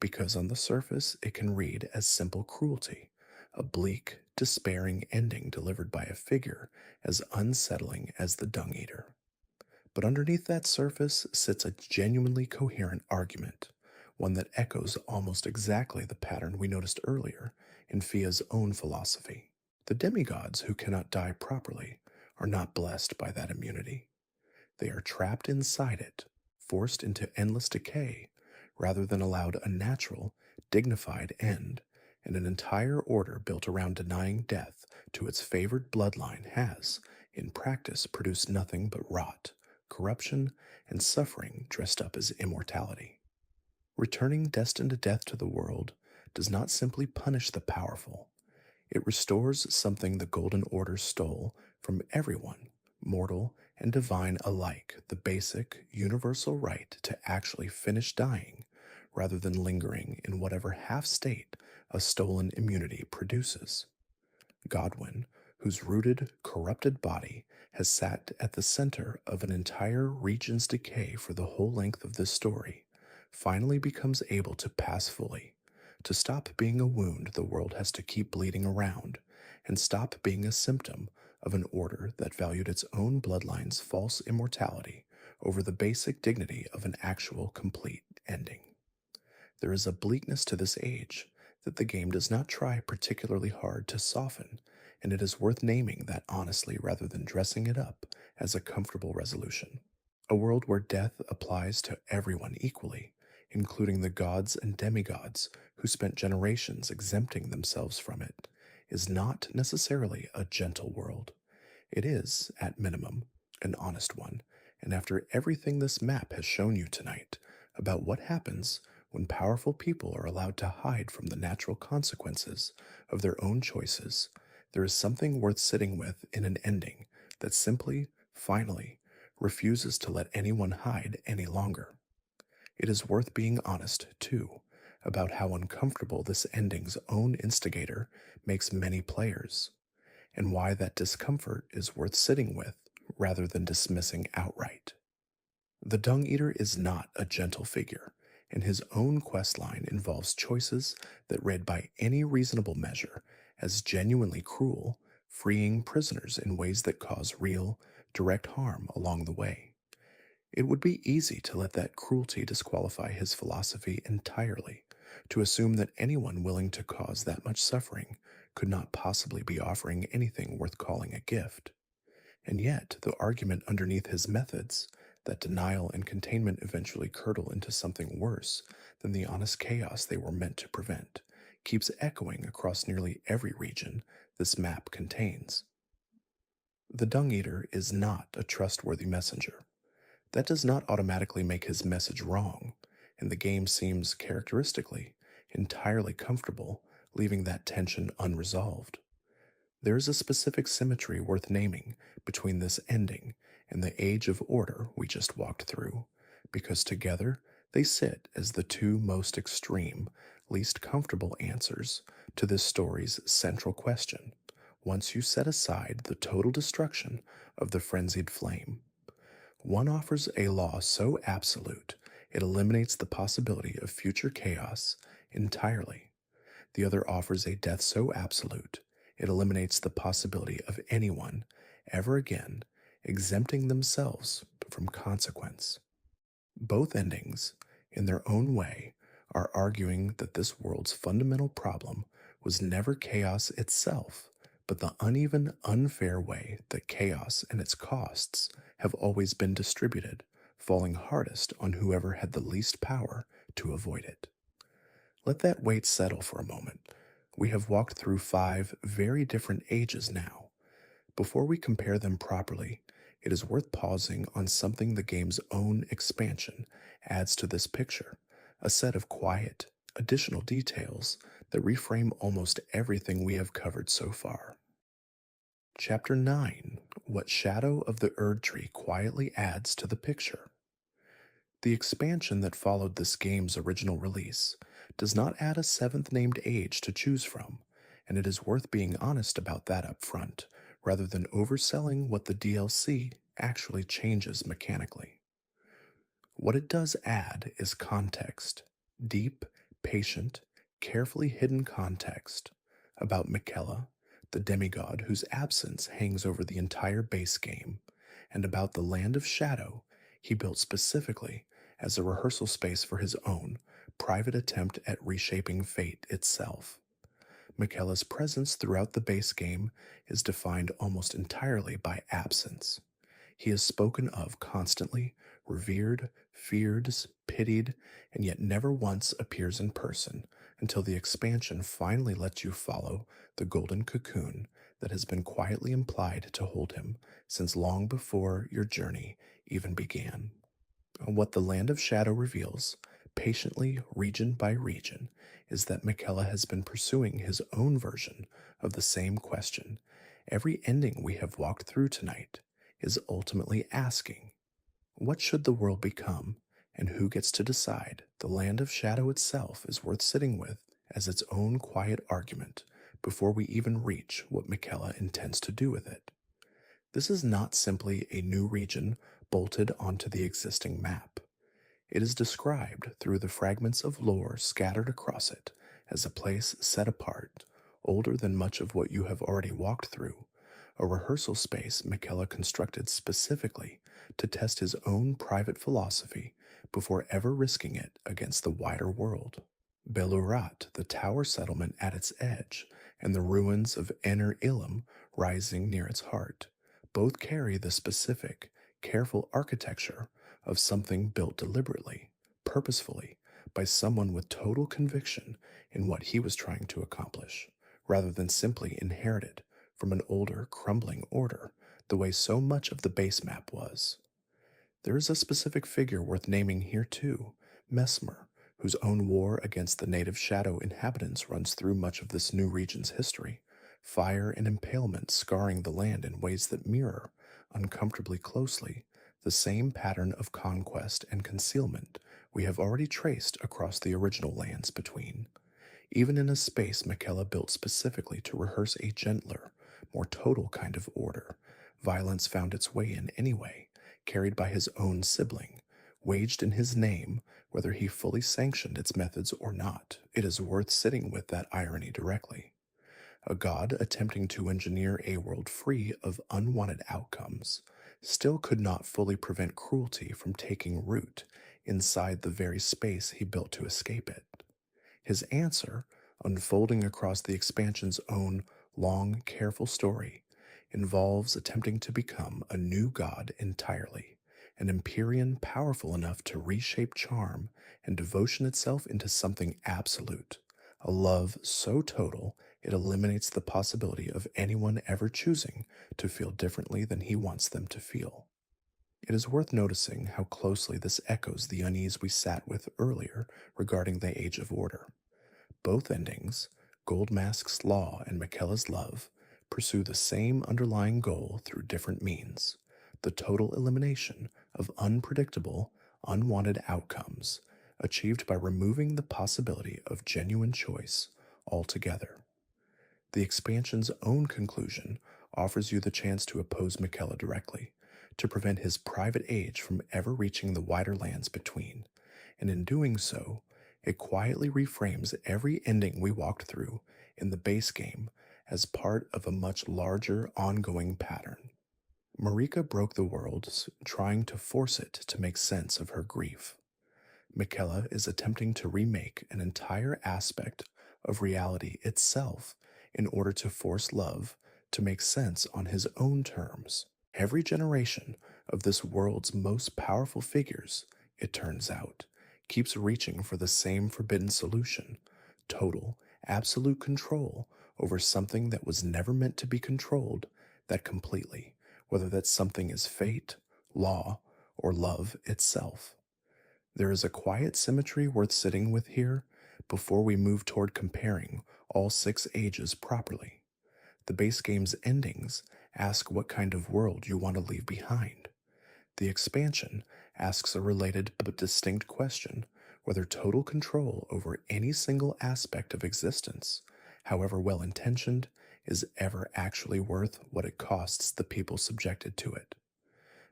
S1: because on the surface it can read as simple cruelty, a bleak, despairing ending delivered by a figure as unsettling as the Dung Eater. But underneath that surface sits a genuinely coherent argument, one that echoes almost exactly the pattern we noticed earlier in Fia's own philosophy. The demigods who cannot die properly are not blessed by that immunity. They are trapped inside it, forced into endless decay, rather than allowed a natural, dignified end, and an entire order built around denying death to its favored bloodline has, in practice, produced nothing but rot, corruption, and suffering dressed up as immortality. Returning Destined Death to the world does not simply punish the powerful. It restores something the Golden Order stole from everyone, mortal and divine alike, the basic, universal right to actually finish dying, rather than lingering in whatever half-state a stolen immunity produces. Godwin, whose rooted, corrupted body has sat at the center of an entire region's decay for the whole length of this story, finally becomes able to pass fully, to stop being a wound the world has to keep bleeding around, and stop being a symptom of an order that valued its own bloodline's false immortality over the basic dignity of an actual complete ending. There is a bleakness to this age that the game does not try particularly hard to soften, and it is worth naming that honestly rather than dressing it up as a comfortable resolution. A world where death applies to everyone equally, including the gods and demigods who spent generations exempting themselves from it, is not necessarily a gentle world. It is, at minimum, an honest one, and after everything this map has shown you tonight about what happens when powerful people are allowed to hide from the natural consequences of their own choices, there is something worth sitting with in an ending that simply, finally, refuses to let anyone hide any longer. It is worth being honest, too, about how uncomfortable this ending's own instigator makes many players, and why that discomfort is worth sitting with rather than dismissing outright. The Dung Eater is not a gentle figure, and his own quest line involves choices that read by any reasonable measure as genuinely cruel, freeing prisoners in ways that cause real, direct harm along the way. It would be easy to let that cruelty disqualify his philosophy entirely, to assume that anyone willing to cause that much suffering could not possibly be offering anything worth calling a gift. And yet, the argument underneath his methods, that denial and containment eventually curdle into something worse than the honest chaos they were meant to prevent, keeps echoing across nearly every region this map contains. The Dung Eater is not a trustworthy messenger. That does not automatically make his message wrong, and the game seems characteristically entirely comfortable leaving that tension unresolved. There is a specific symmetry worth naming between this ending and the age of order we just walked through, because together they sit as the two most extreme, least comfortable answers to this story's central question, once you set aside the total destruction of the frenzied flame. One offers a law so absolute it eliminates the possibility of future chaos entirely. The other offers a death so absolute it eliminates the possibility of anyone ever again exempting themselves from consequence. Both endings, in their own way, are arguing that this world's fundamental problem was never chaos itself, but the uneven, unfair way that chaos and its costs have always been distributed, falling hardest on whoever had the least power to avoid it. Let that weight settle for a moment. We have walked through 5 very different ages now. Before we compare them properly, it is worth pausing on something the game's own expansion adds to this picture, a set of quiet, additional details that reframe almost everything we have covered so far. Chapter 9: What Shadow of the Erdtree quietly adds to the picture. The expansion that followed this game's original release does not add a 7th named age to choose from, and it is worth being honest about that up front, rather than overselling what the DLC actually changes mechanically. What it does add is context, deep, patient, carefully hidden context about Miquella, the demigod whose absence hangs over the entire base game, and about the Land of Shadow he built specifically as a rehearsal space for his own private attempt at reshaping fate itself. Miquella's presence throughout the base game is defined almost entirely by absence. He is spoken of constantly, revered, feared, pitied, and yet never once appears in person until the expansion finally lets you follow the golden cocoon that has been quietly implied to hold him since long before your journey even began. What the Land of Shadow reveals, patiently, region by region, is that Miquella has been pursuing his own version of the same question. Every ending we have walked through tonight is ultimately asking, what should the world become, and who gets to decide? The Land of Shadow itself is worth sitting with as its own quiet argument before we even reach what Miquella intends to do with it. This is not simply a new region bolted onto the existing map. It is described through the fragments of lore scattered across it as a place set apart, older than much of what you have already walked through, a rehearsal space Miquella constructed specifically to test his own private philosophy before ever risking it against the wider world. Belurat, the tower settlement at its edge, and the ruins of Ener Ilum rising near its heart, both carry the specific, careful architecture of something built deliberately, purposefully, by someone with total conviction in what he was trying to accomplish, rather than simply inherited from an older, crumbling order, the way so much of the base map was. There is a specific figure worth naming here too, Mesmer, whose own war against the native shadow inhabitants runs through much of this new region's history, fire and impalement scarring the land in ways that mirror, uncomfortably closely, the same pattern of conquest and concealment we have already traced across the original lands between. Even in a space Michaela built specifically to rehearse a gentler, more total kind of order, violence found its way in anyway, carried by his own sibling, waged in his name, whether he fully sanctioned its methods or not. It is worth sitting with that irony directly. A god attempting to engineer a world free of unwanted outcomes still could not fully prevent cruelty from taking root inside the very space he built to escape it. His answer, unfolding across the expansion's own long, careful story, involves attempting to become a new god entirely, an Empyrean powerful enough to reshape charm and devotion itself into something absolute, a love so total it eliminates the possibility of anyone ever choosing to feel differently than he wants them to feel. It is worth noticing how closely this echoes the unease we sat with earlier regarding the Age of Order. Both endings, Goldmask's Law and Michaela's Love, pursue the same underlying goal through different means: the total elimination of unpredictable, unwanted outcomes, achieved by removing the possibility of genuine choice altogether. The expansion's own conclusion offers you the chance to oppose Michaela directly, to prevent his private age from ever reaching the wider lands between, and in doing so, it quietly reframes every ending we walked through in the base game as part of a much larger ongoing pattern. Marika broke the world, trying to force it to make sense of her grief. Michaela is attempting to remake an entire aspect of reality itself in order to force love to make sense on his own terms. Every generation of this world's most powerful figures, it turns out, keeps reaching for the same forbidden solution: total, absolute control over something that was never meant to be controlled that completely, whether that something is fate, law, or love itself. There is a quiet symmetry worth sitting with here before we move toward comparing all 6 ages properly. The base game's endings ask what kind of world you want to leave behind. The expansion asks a related but distinct question: whether total control over any single aspect of existence, however well intentioned, is ever actually worth what it costs the people subjected to it.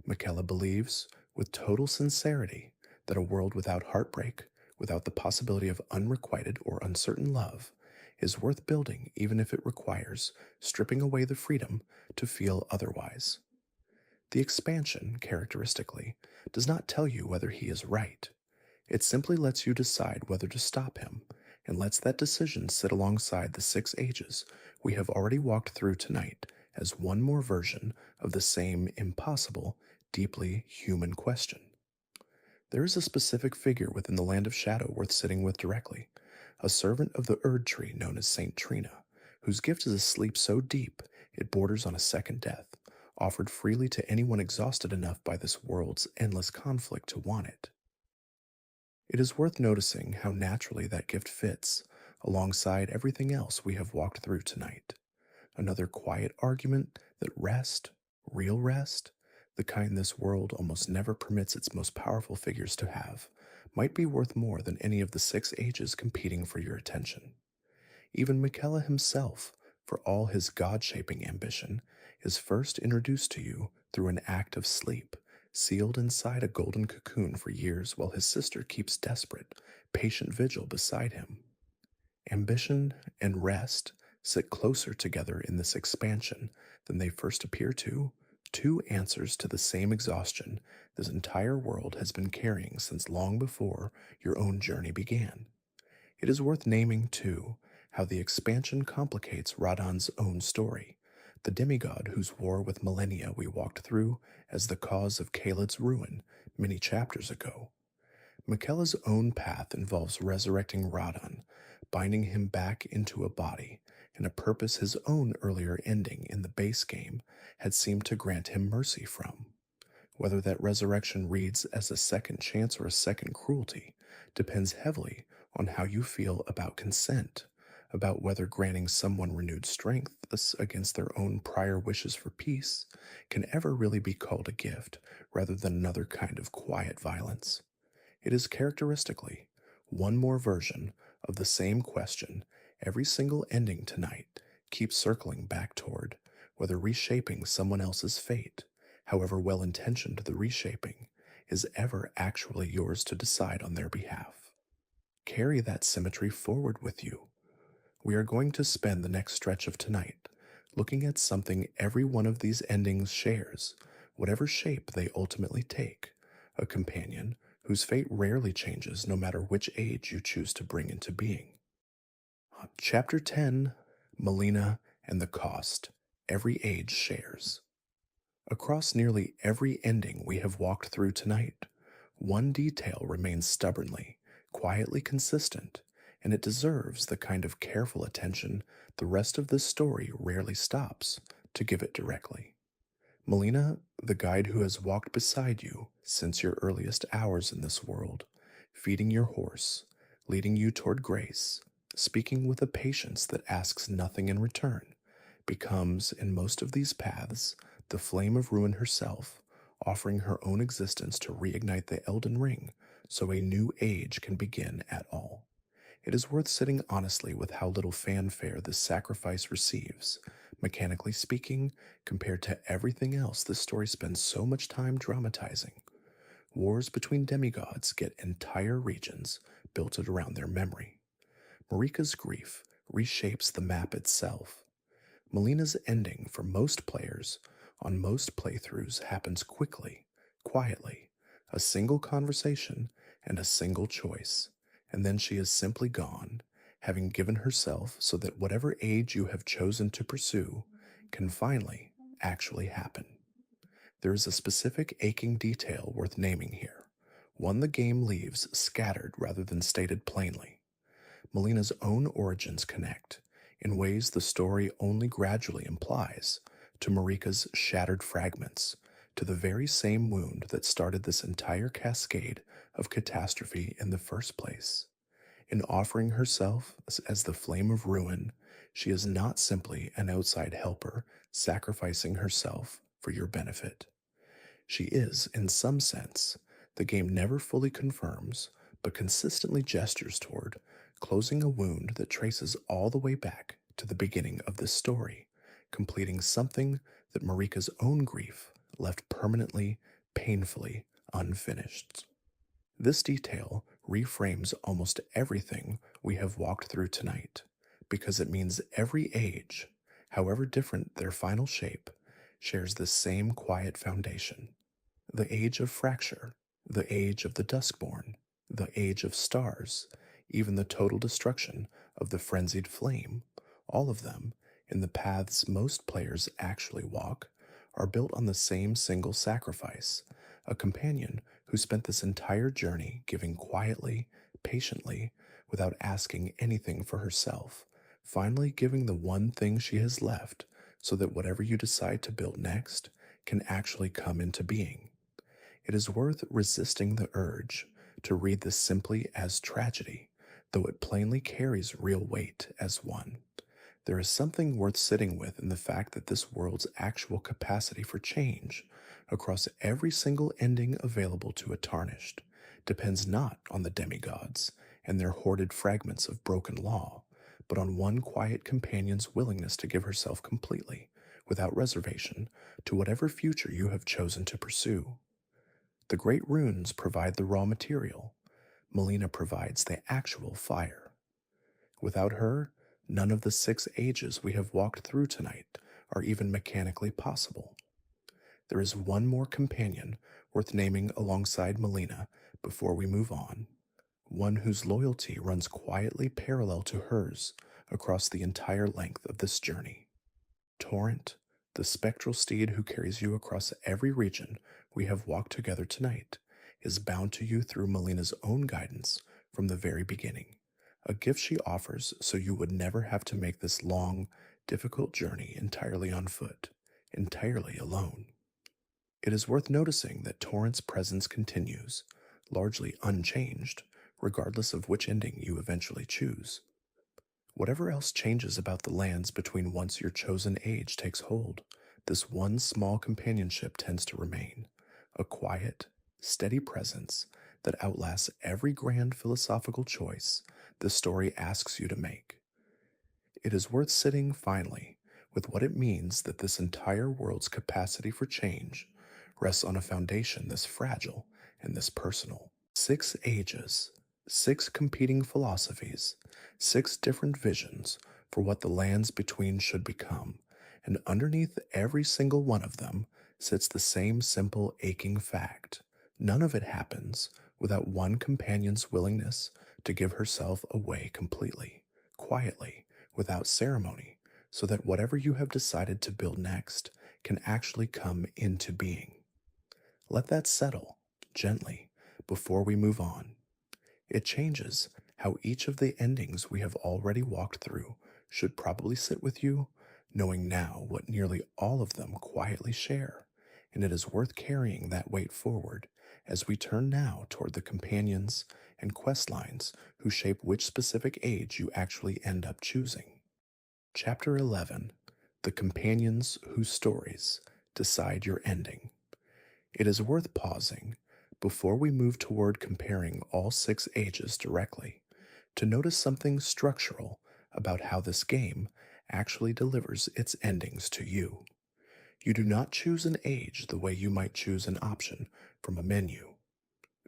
S1: Michaela believes, with total sincerity, that a world without heartbreak, without the possibility of unrequited or uncertain love, is worth building even if it requires stripping away the freedom to feel otherwise. The expansion, characteristically, does not tell you whether he is right. It simply lets you decide whether to stop him, and lets that decision sit alongside the 6 ages we have already walked through tonight as one more version of the same impossible, deeply human question. There is a specific figure within the Land of Shadow worth sitting with directly, a servant of the Erdtree known as Saint Trina, whose gift is a sleep so deep it borders on a second death, offered freely to anyone exhausted enough by this world's endless conflict to want it. It is worth noticing how naturally that gift fits alongside everything else we have walked through tonight. Another quiet argument that rest, real rest, the kind this world almost never permits its most powerful figures to have, might be worth more than any of the 6 ages competing for your attention. Even Michaela himself, for all his god-shaping ambition, is first introduced to you through an act of sleep, sealed inside a golden cocoon for years while his sister keeps desperate, patient vigil beside him. Ambition and rest sit closer together in this expansion than they first appear to, 2 answers to the same exhaustion this entire world has been carrying since long before your own journey began. It is worth naming, too, how the expansion complicates Radon's own story, the demigod whose war with Melina we walked through as the cause of Caelid's ruin many chapters ago. Michaela's own path involves resurrecting Radon, binding him back into a body, and a purpose his own earlier ending in the base game had seemed to grant him mercy from. Whether that resurrection reads as a second chance or a second cruelty depends heavily on how you feel about consent, about whether granting someone renewed strength against their own prior wishes for peace can ever really be called a gift rather than another kind of quiet violence. It is characteristically one more version of the same question every single ending tonight keeps circling back toward, whether reshaping someone else's fate, however well intentioned the reshaping, is ever actually yours to decide on their behalf. Carry that symmetry forward with you. We are going to spend the next stretch of tonight looking at something every one of these endings shares, whatever shape they ultimately take, a companion whose fate rarely changes no matter which age you choose to bring into being. Chapter 10, Melina and the Cost Every Age Shares. Across nearly every ending we have walked through tonight, one detail remains stubbornly, quietly consistent, and it deserves the kind of careful attention the rest of this story rarely stops to give it directly. Melina, the guide who has walked beside you since your earliest hours in this world, feeding your horse, leading you toward grace, speaking with a patience that asks nothing in return, becomes, in most of these paths, the flame of ruin herself, offering her own existence to reignite the Elden Ring so a new age can begin at all. It is worth sitting honestly with how little fanfare this sacrifice receives, mechanically speaking, compared to everything else this story spends so much time dramatizing. Wars between demigods get entire regions built around their memory. Marika's grief reshapes the map itself. Melina's ending for most players on most playthroughs happens quickly, quietly, a single conversation and a single choice, and then she is simply gone, having given herself so that whatever age you have chosen to pursue can finally actually happen. There is a specific aching detail worth naming here, one the game leaves scattered rather than stated plainly. Melina's own origins connect, in ways the story only gradually implies, to Marika's shattered fragments, to the very same wound that started this entire cascade of catastrophe in the first place. In offering herself as the flame of ruin, she is not simply an outside helper sacrificing herself for your benefit. She is, in some sense, the game never fully confirms, but consistently gestures toward, closing a wound that traces all the way back to the beginning of this story, completing something that Marika's own grief left permanently, painfully unfinished. This detail reframes almost everything we have walked through tonight, because it means every age, however different their final shape, shares the same quiet foundation. The age of fracture, the age of the Duskborn, the age of stars, even the total destruction of the frenzied flame, all of them, in the paths most players actually walk, are built on the same single sacrifice, a companion who spent this entire journey giving quietly, patiently, without asking anything for herself, finally giving the one thing she has left so that whatever you decide to build next can actually come into being. It is worth resisting the urge to read this simply as tragedy, though it plainly carries real weight as one. There is something worth sitting with in the fact that this world's actual capacity for change across every single ending available to a Tarnished depends not on the demigods and their hoarded fragments of broken law, but on one quiet companion's willingness to give herself completely, without reservation, to whatever future you have chosen to pursue. The great runes provide the raw material. Melina provides the actual fire. Without her, none of the 6 ages we have walked through tonight are even mechanically possible. There is one more companion worth naming alongside Melina before we move on, one whose loyalty runs quietly parallel to hers across the entire length of this journey. Torrent, the spectral steed who carries you across every region we have walked together tonight, is bound to you through Melina's own guidance from the very beginning, a gift she offers so you would never have to make this long, difficult journey entirely on foot, entirely alone. It is worth noticing that Torrent's presence continues, largely unchanged, regardless of which ending you eventually choose. Whatever else changes about the lands between once your chosen age takes hold, this one small companionship tends to remain, a quiet, steady presence that outlasts every grand philosophical choice the story asks you to make. It is worth sitting finally with what it means that this entire world's capacity for change rests on a foundation this fragile and this personal. 6 ages, 6 competing philosophies, 6 different visions for what the lands between should become, and underneath every single one of them sits the same simple, aching fact. None of it happens without one companion's willingness to give herself away completely, quietly, without ceremony, so that whatever you have decided to build next can actually come into being. Let that settle, gently, before we move on. It changes how each of the endings we have already walked through should probably sit with you, knowing now what nearly all of them quietly share, and it is worth carrying that weight forward as we turn now toward the companions and quest lines who shape which specific age you actually end up choosing. Chapter 11: The Companions Whose Stories Decide Your Ending. It is worth pausing, before we move toward comparing all 6 ages directly, to notice something structural about how this game actually delivers its endings to you. You do not choose an age the way you might choose an option from a menu.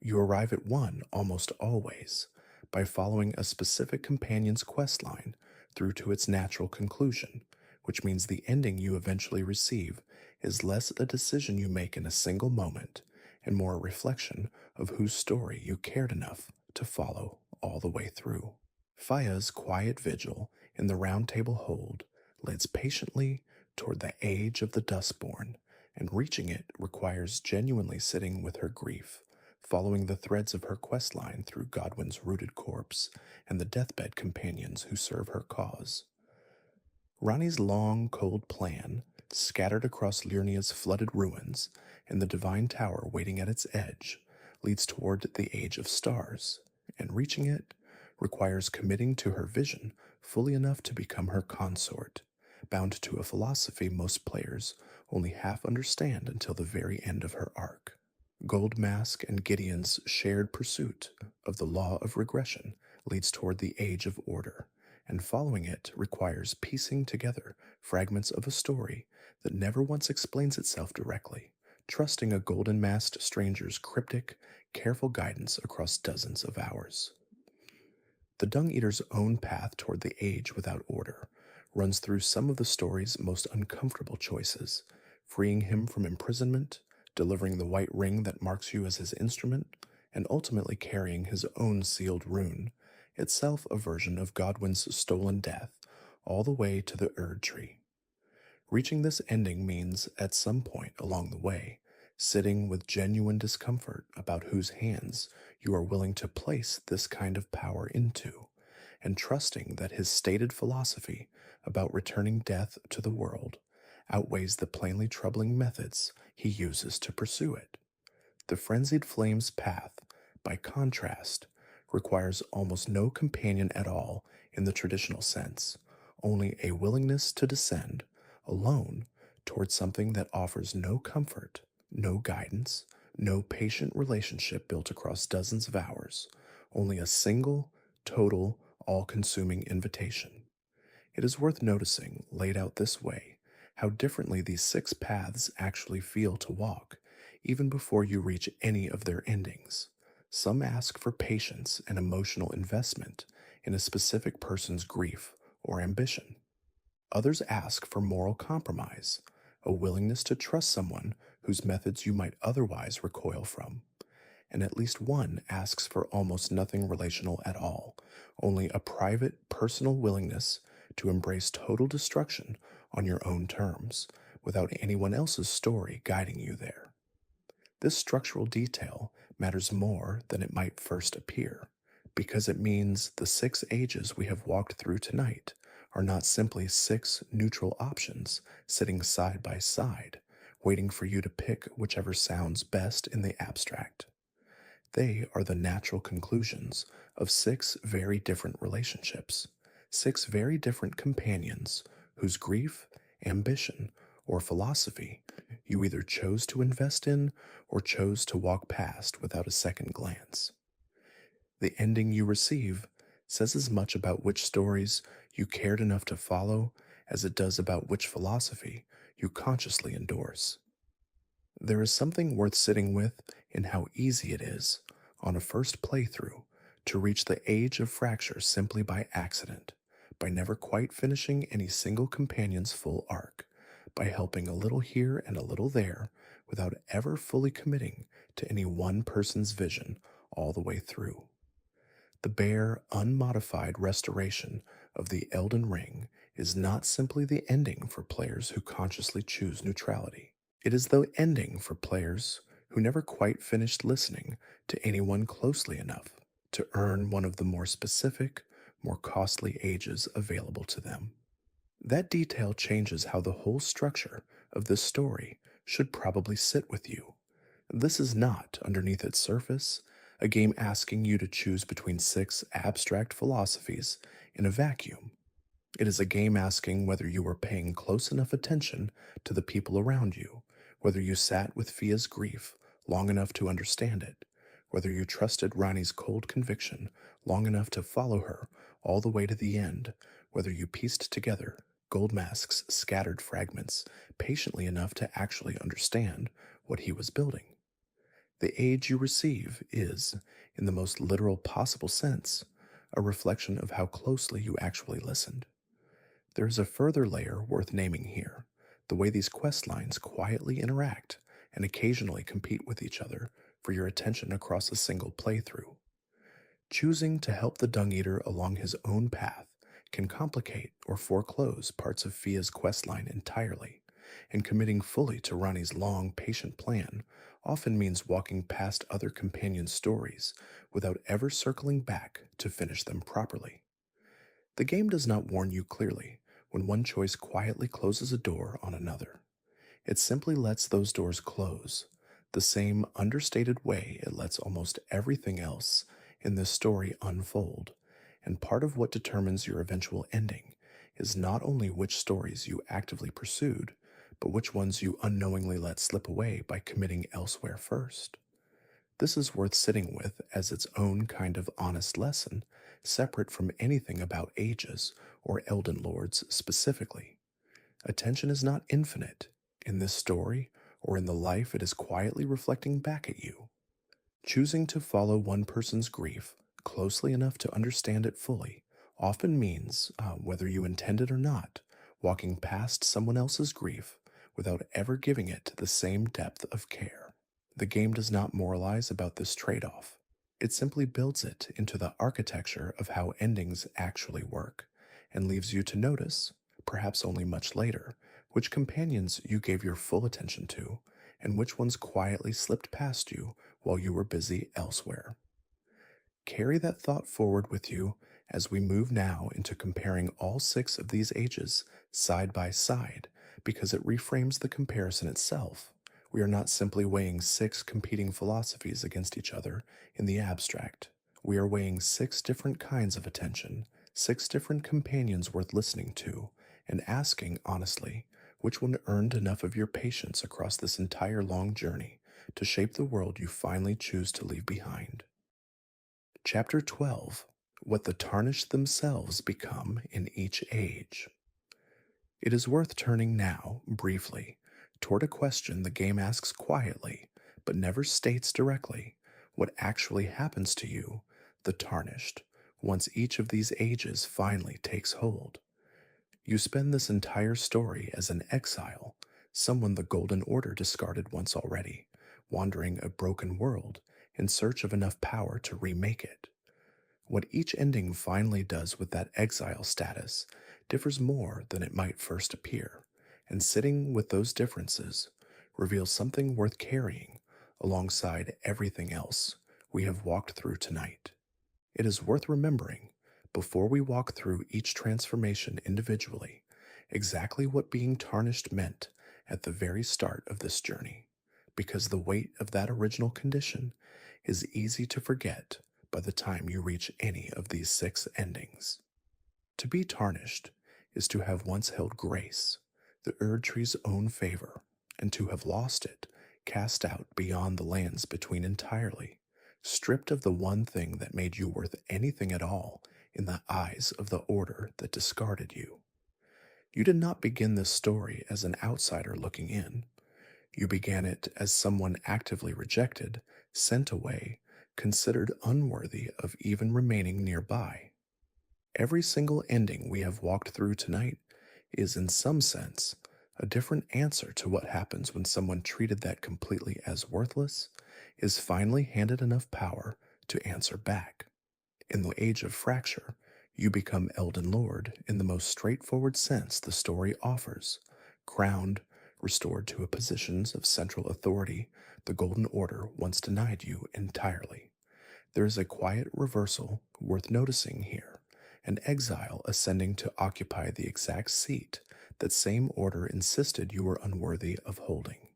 S1: You arrive at one almost always by following a specific companion's quest line through to its natural conclusion, which means the ending you eventually receive is less a decision you make in a single moment and more a reflection of whose story you cared enough to follow all the way through. Faya's quiet vigil in the Round Table Hold leads patiently toward the age of the Duskborn, and reaching it requires genuinely sitting with her grief, following the threads of her quest line through Godwin's rooted corpse and the deathbed companions who serve her cause. Ranni's long, cold plan, scattered across Liurnia's flooded ruins and the divine tower waiting at its edge, leads toward the Age of Stars, and reaching it requires committing to her vision fully enough to become her consort, bound to a philosophy most players only half understand until the very end of her arc. Goldmask and Gideon's shared pursuit of the law of regression leads toward the Age of Order, and following it requires piecing together fragments of a story that never once explains itself directly, trusting a golden-masked stranger's cryptic, careful guidance across dozens of hours. The Dung Eater's own path toward the Age Without Order runs through some of the story's most uncomfortable choices, freeing him from imprisonment, delivering the white ring that marks you as his instrument, and ultimately carrying his own sealed rune, itself a version of Godwin's stolen death, all the way to the Erdtree. Reaching this ending means, at some point along the way, sitting with genuine discomfort about whose hands you are willing to place this kind of power into, and trusting that his stated philosophy about returning death to the world outweighs the plainly troubling methods he uses to pursue it. The Frenzied Flame's path, by contrast, requires almost no companion at all in the traditional sense, only a willingness to descend, alone, towards something that offers no comfort, no guidance, no patient relationship built across dozens of hours, only a single, total, all-consuming invitation. It is worth noticing, laid out this way, how differently these 6 paths actually feel to walk, even before you reach any of their endings. Some ask for patience and emotional investment in a specific person's grief or ambition. Others ask for moral compromise, a willingness to trust someone whose methods you might otherwise recoil from. And at least one asks for almost nothing relational at all, only a private, personal willingness to embrace total destruction on your own terms, without anyone else's story guiding you there. This structural detail matters more than it might first appear, because it means the 6 ages we have walked through tonight are not simply 6 neutral options sitting side by side, waiting for you to pick whichever sounds best in the abstract. They are the natural conclusions of 6 very different relationships, 6 very different companions whose grief, ambition, or philosophy you either chose to invest in or chose to walk past without a second glance. The ending you receive says as much about which stories you cared enough to follow as it does about which philosophy you consciously endorse. There is something worth sitting with in how easy it is, on a first playthrough, to reach the age of fracture simply by accident, by never quite finishing any single companion's full arc, by helping a little here and a little there without ever fully committing to any one person's vision all the way through. The bare, unmodified restoration of the Elden Ring is not simply the ending for players who consciously choose neutrality. It is the ending for players who never quite finished listening to anyone closely enough to earn one of the more specific, more costly ages available to them. That detail changes how the whole structure of this story should probably sit with you. This is not, underneath its surface, a game asking you to choose between 6 abstract philosophies in a vacuum. It is a game asking whether you were paying close enough attention to the people around you, whether you sat with Fia's grief long enough to understand it, whether you trusted Ranni's cold conviction long enough to follow her all the way to the end, whether you pieced together Goldmask's scattered fragments patiently enough to actually understand what he was building. The age you receive is, in the most literal possible sense, a reflection of how closely you actually listened. There is a further layer worth naming here: the way these quest lines quietly interact and occasionally compete with each other for your attention across a single playthrough. Choosing to help the Dung Eater along his own path can complicate or foreclose parts of Fia's questline entirely, and committing fully to Ranni's long, patient plan often means walking past other companions' stories without ever circling back to finish them properly. The game does not warn you clearly when one choice quietly closes a door on another. It simply lets those doors close, the same understated way it lets almost everything else in this story unfold. And part of what determines your eventual ending is not only which stories you actively pursued, but which ones you unknowingly let slip away by committing elsewhere first. This is worth sitting with as its own kind of honest lesson, separate from anything about ages or Elden Lords specifically. Attention is not infinite in this story or in the life it is quietly reflecting back at you. Choosing to follow one person's grief closely enough to understand it fully often means, whether you intend it or not, walking past someone else's grief without ever giving it the same depth of care. The game does not moralize about this trade off. It simply builds it into the architecture of how endings actually work, and leaves you to notice, perhaps only much later, which companions you gave your full attention to, and which ones quietly slipped past you while you were busy elsewhere. Carry that thought forward with you as we move now into comparing all 6 of these ages side by side, because it reframes the comparison itself. We are not simply weighing 6 competing philosophies against each other in the abstract. We are weighing 6 different kinds of attention, 6 different companions worth listening to, and asking honestly, which one earned enough of your patience across this entire long journey to shape the world you finally choose to leave behind. Chapter 12: What the Tarnished themselves become in each age. It is worth turning now, briefly, toward a question the game asks quietly, but never states directly: what actually happens to you, the Tarnished, once each of these ages finally takes hold. You spend this entire story as an exile, someone the Golden Order discarded once already, wandering a broken world in search of enough power to remake it. What each ending finally does with that exile status differs more than it might first appear, and sitting with those differences reveals something worth carrying alongside everything else we have walked through tonight. It is worth remembering, before we walk through each transformation individually, exactly what being tarnished meant at the very start of this journey, because the weight of that original condition is easy to forget by the time you reach any of these 6 endings. To be tarnished is to have once held grace, the Erdtree's own favor, and to have lost it, cast out beyond the lands between entirely, stripped of the one thing that made you worth anything at all in the eyes of the order that discarded you. You did not begin this story as an outsider looking in. You began it as someone actively rejected, sent away, considered unworthy of even remaining nearby. Every single ending we have walked through tonight is, in some sense, a different answer to what happens when someone treated that completely as worthless is finally handed enough power to answer back. In the Age of Fracture, you become Elden Lord in the most straightforward sense the story offers, crowned, restored to a positions of central authority the Golden Order once denied you entirely. There is a quiet reversal worth noticing here, an exile ascending to occupy the exact seat that same order insisted you were unworthy of holding.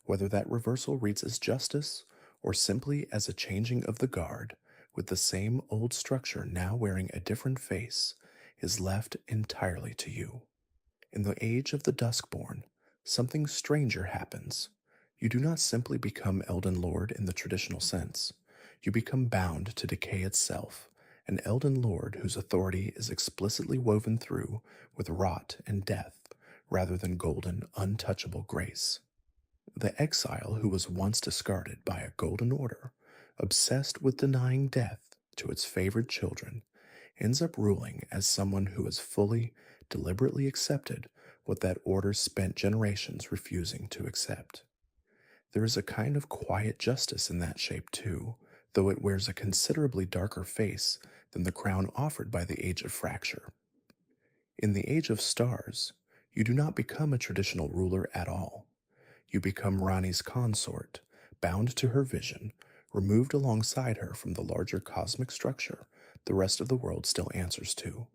S1: Whether that reversal reads as justice or simply as a changing of the guard, with the same old structure now wearing a different face, is left entirely to you. In the age of the Duskborn, something stranger happens. You do not simply become Elden Lord in the traditional sense. You become bound to decay itself, an Elden Lord whose authority is explicitly woven through with rot and death, rather than golden, untouchable grace. The exile who was once discarded by a golden order, obsessed with denying death to its favored children, ends up ruling as someone who has fully, deliberately accepted what that order spent generations refusing to accept. There is a kind of quiet justice in that shape too, though it wears a considerably darker face than the crown offered by the Age of Fracture. In the Age of Stars, you do not become a traditional ruler at all. You become Ranni's consort, bound to her vision, removed alongside her from the larger cosmic structure the rest of the world still answers to.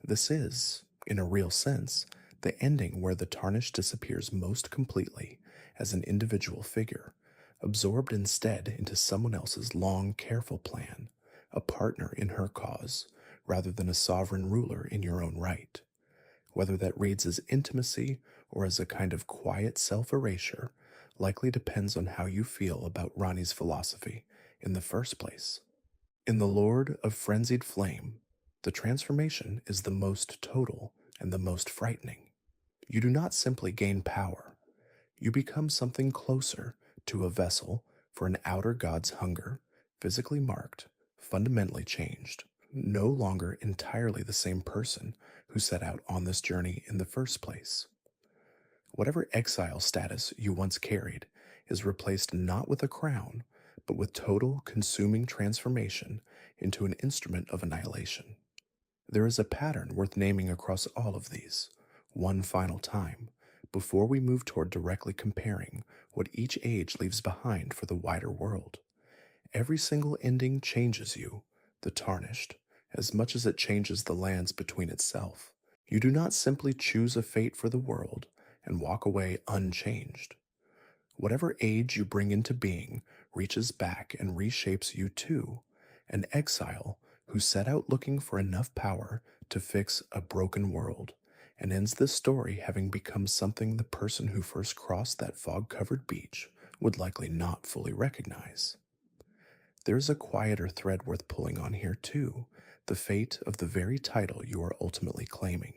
S1: This is, in a real sense, the ending where the Tarnished disappears most completely as an individual figure, absorbed instead into someone else's long, careful plan, a partner in her cause, rather than a sovereign ruler in your own right. Whether that reads as intimacy or as a kind of quiet self-erasure likely depends on how you feel about Ranni's philosophy in the first place. In The Lord of Frenzied Flame, the transformation is the most total and the most frightening. You do not simply gain power. You become something closer to a vessel for an outer god's hunger, physically marked, fundamentally changed, no longer entirely the same person who set out on this journey in the first place. Whatever exile status you once carried is replaced not with a crown, but with total consuming transformation into an instrument of annihilation. There is a pattern worth naming across all of these, one final time, before we move toward directly comparing what each age leaves behind for the wider world. Every single ending changes you, the Tarnished, as much as it changes the lands between itself. You do not simply choose a fate for the world and walk away unchanged. Whatever age you bring into being reaches back and reshapes you too, an exile who set out looking for enough power to fix a broken world, and ends this story having become something the person who first crossed that fog-covered beach would likely not fully recognize. There's a quieter thread worth pulling on here too, the fate of the very title you are ultimately claiming.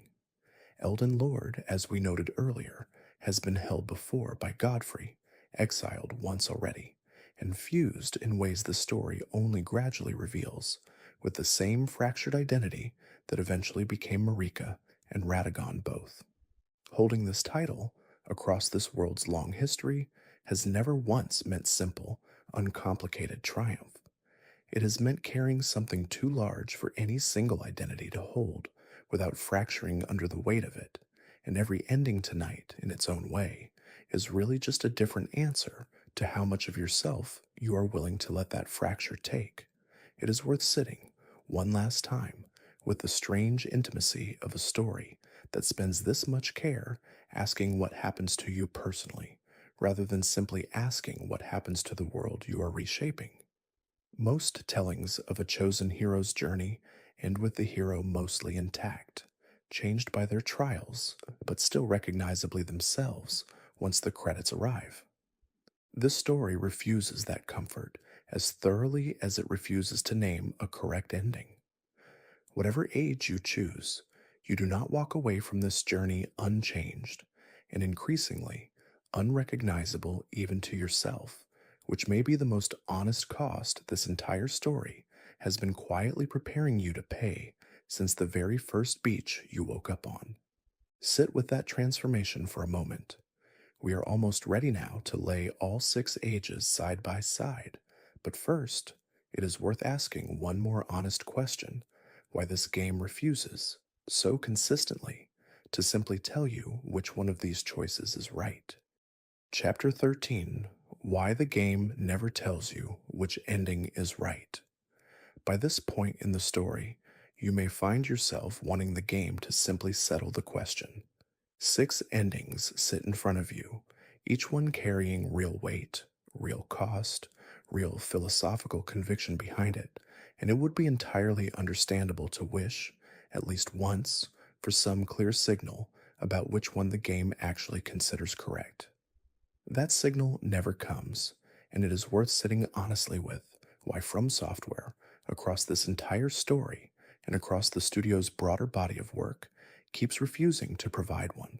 S1: Elden Lord, as we noted earlier, has been held before by Godfrey, exiled once already, and fused in ways the story only gradually reveals, with the same fractured identity that eventually became Marika and Radagon both. Holding this title, across this world's long history, has never once meant simple, uncomplicated triumph. It has meant carrying something too large for any single identity to hold without fracturing under the weight of it, and every ending tonight, in its own way, is really just a different answer to how much of yourself you are willing to let that fracture take. It is worth sitting, one last time with the strange intimacy of a story that spends this much care asking what happens to you personally, rather than simply asking what happens to the world you are reshaping. Most tellings of a chosen hero's journey end with the hero mostly intact, changed by their trials, but still recognizably themselves once the credits arrive. This story refuses that comfort as thoroughly as it refuses to name a correct ending. Whatever age you choose, you do not walk away from this journey unchanged and increasingly unrecognizable even to yourself, which may be the most honest cost this entire story has been quietly preparing you to pay since the very first beach you woke up on. Sit with that transformation for a moment. We are almost ready now to lay all 6 ages side by side, but first, it is worth asking one more honest question: why this game refuses, so consistently, to simply tell you which one of these choices is right. Chapter 13: Why the Game Never Tells You Which Ending is Right. By this point in the story, you may find yourself wanting the game to simply settle the question. 6 endings sit in front of you, each one carrying real weight, real cost, real philosophical conviction behind it, and it would be entirely understandable to wish, at least once, for some clear signal about which one the game actually considers correct. That signal never comes, and it is worth sitting honestly with why From Software, across this entire story and across the studio's broader body of work, keeps refusing to provide one.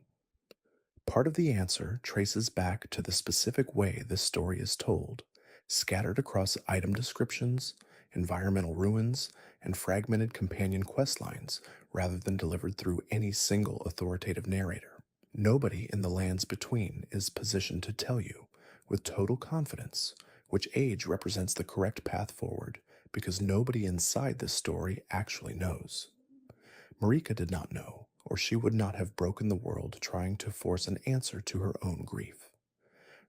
S1: Part of the answer traces back to the specific way this story is told, scattered across item descriptions, environmental ruins, and fragmented companion quest lines rather than delivered through any single authoritative narrator. Nobody in the lands between is positioned to tell you, with total confidence, which age represents the correct path forward, because nobody inside this story actually knows. Marika did not know, or she would not have broken the world trying to force an answer to her own grief.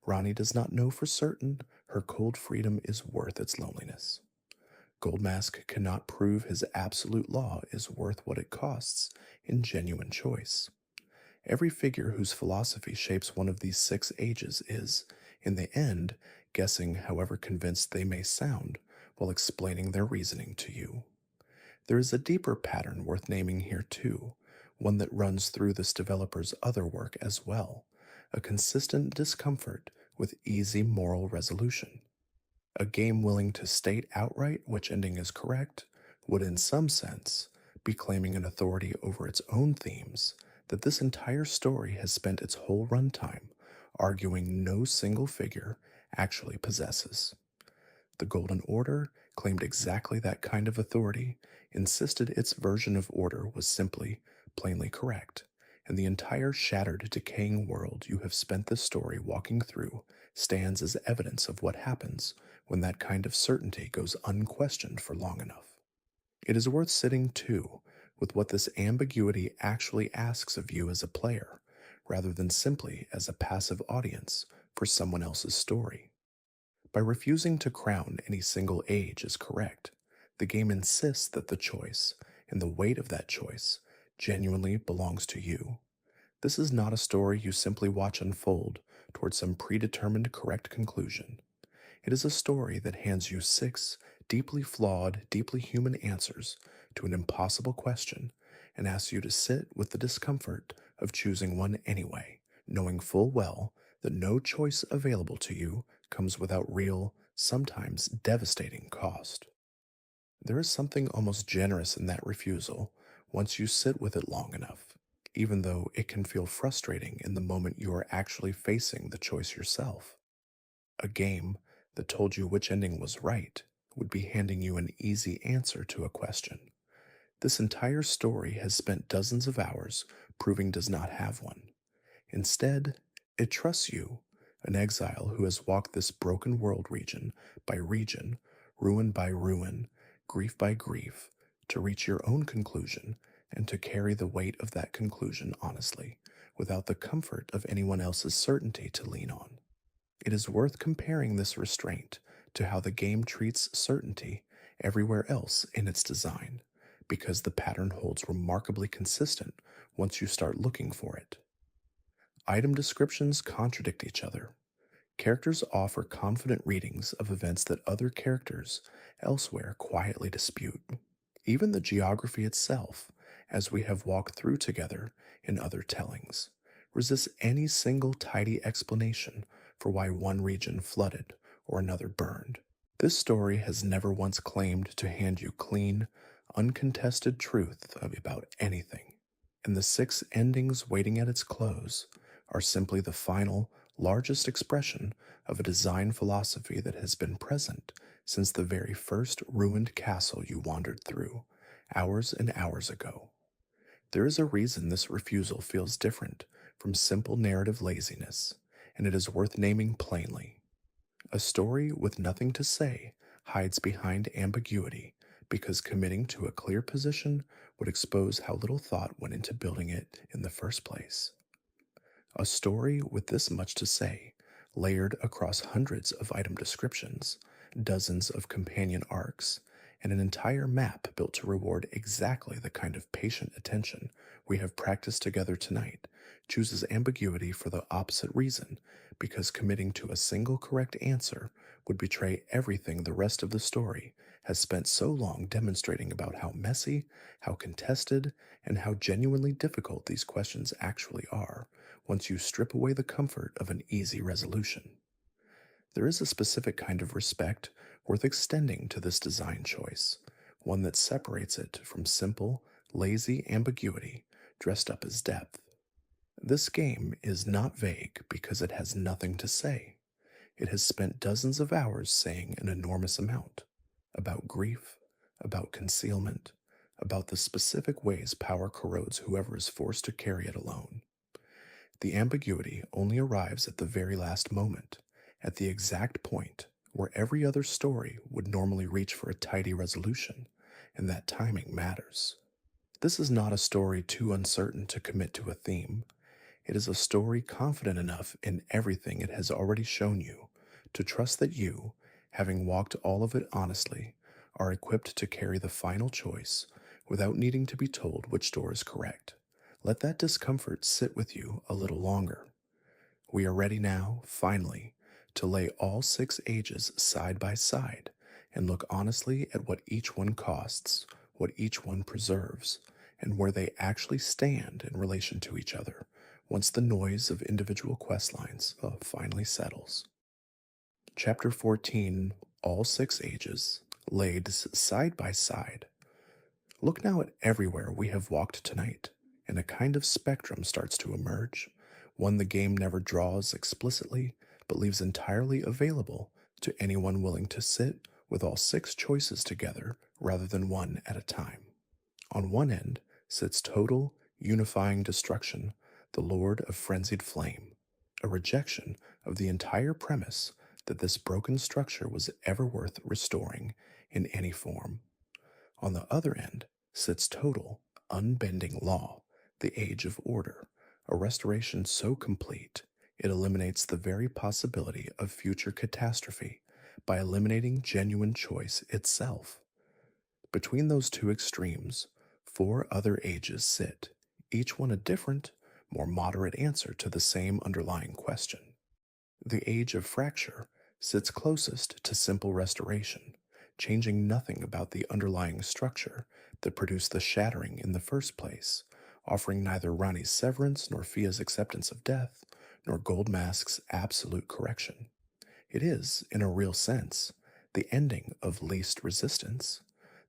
S1: Ranni does not know for certain her cold freedom is worth its loneliness. Goldmask cannot prove his absolute law is worth what it costs in genuine choice. Every figure whose philosophy shapes one of these 6 ages is, in the end, guessing however convinced they may sound while explaining their reasoning to you. There is a deeper pattern worth naming here too, one that runs through this developer's other work as well, a consistent discomfort with easy moral resolution. A game willing to state outright which ending is correct would, in some sense, be claiming an authority over its own themes that this entire story has spent its whole runtime arguing no single figure actually possesses. The Golden Order claimed exactly that kind of authority, insisted its version of order was simply, plainly correct, and the entire shattered, decaying world you have spent this story walking through stands as evidence of what happens when that kind of certainty goes unquestioned for long enough. It is worth sitting, too, with what this ambiguity actually asks of you as a player, rather than simply as a passive audience for someone else's story. By refusing to crown any single age as correct, the game insists that the choice, and the weight of that choice, genuinely belongs to you. This is not a story you simply watch unfold towards some predetermined correct conclusion. It is a story that hands you 6 deeply flawed, deeply human answers to an impossible question and asks you to sit with the discomfort of choosing one anyway, knowing full well that no choice available to you comes without real, sometimes devastating cost. There is something almost generous in that refusal once you sit with it long enough, even though it can feel frustrating in the moment you are actually facing the choice yourself. A game that told you which ending was right would be handing you an easy answer to a question. This entire story has spent dozens of hours proving does not have one. Instead, it trusts you, an exile who has walked this broken world region by region, ruin by ruin, grief by grief, to reach your own conclusion and to carry the weight of that conclusion honestly, without the comfort of anyone else's certainty to lean on. It is worth comparing this restraint to how the game treats certainty everywhere else in its design, because the pattern holds remarkably consistent once you start looking for it. Item descriptions contradict each other. Characters offer confident readings of events that other characters elsewhere quietly dispute. Even the geography itself, as we have walked through together in other tellings, resists any single tidy explanation for why one region flooded or another burned. This story has never once claimed to hand you clean, uncontested truth about anything, and the 6 endings waiting at its close are simply the final, largest expression of a design philosophy that has been present since the very first ruined castle you wandered through, hours and hours ago. There is a reason this refusal feels different from simple narrative laziness, and it is worth naming plainly. A story with nothing to say hides behind ambiguity because committing to a clear position would expose how little thought went into building it in the first place. A story with this much to say, layered across hundreds of item descriptions, dozens of companion arcs, and an entire map built to reward exactly the kind of patient attention we have practiced together tonight, chooses ambiguity for the opposite reason, because committing to a single correct answer would betray everything the rest of the story has spent so long demonstrating about how messy, how contested, and how genuinely difficult these questions actually are once you strip away the comfort of an easy resolution. There is a specific kind of respect worth extending to this design choice, one that separates it from simple, lazy ambiguity dressed up as depth. This game is not vague because it has nothing to say. It has spent dozens of hours saying an enormous amount about grief, about concealment, about the specific ways power corrodes whoever is forced to carry it alone. The ambiguity only arrives at the very last moment, at the exact point where every other story would normally reach for a tidy resolution, and that timing matters. This is not a story too uncertain to commit to a theme. It is a story confident enough in everything it has already shown you to trust that you, having walked all of it honestly, are equipped to carry the final choice without needing to be told which door is correct. Let that discomfort sit with you a little longer. We are ready now, finally, to lay all 6 ages side by side and look honestly at what each one costs, what each one preserves, and where they actually stand in relation to each other once the noise of individual questlines finally settles. Chapter 14, All 6 Ages, laid side by side. Look now at everywhere we have walked tonight, and a kind of spectrum starts to emerge, one the game never draws explicitly, but leaves entirely available to anyone willing to sit with all 6 choices together rather than one at a time. On one end sits total, unifying destruction, the Lord of Frenzied Flame, a rejection of the entire premise that this broken structure was ever worth restoring in any form. On the other end sits total, unbending law, the Age of Order, a restoration so complete it eliminates the very possibility of future catastrophe by eliminating genuine choice itself. Between those two extremes, 4 other ages sit, each one a different, more moderate answer to the same underlying question. The Age of Fracture sits closest to simple restoration, changing nothing about the underlying structure that produced the shattering in the first place, offering neither Ranni's severance nor Fia's acceptance of death, nor Goldmask's absolute correction. It is, in a real sense, the ending of least resistance,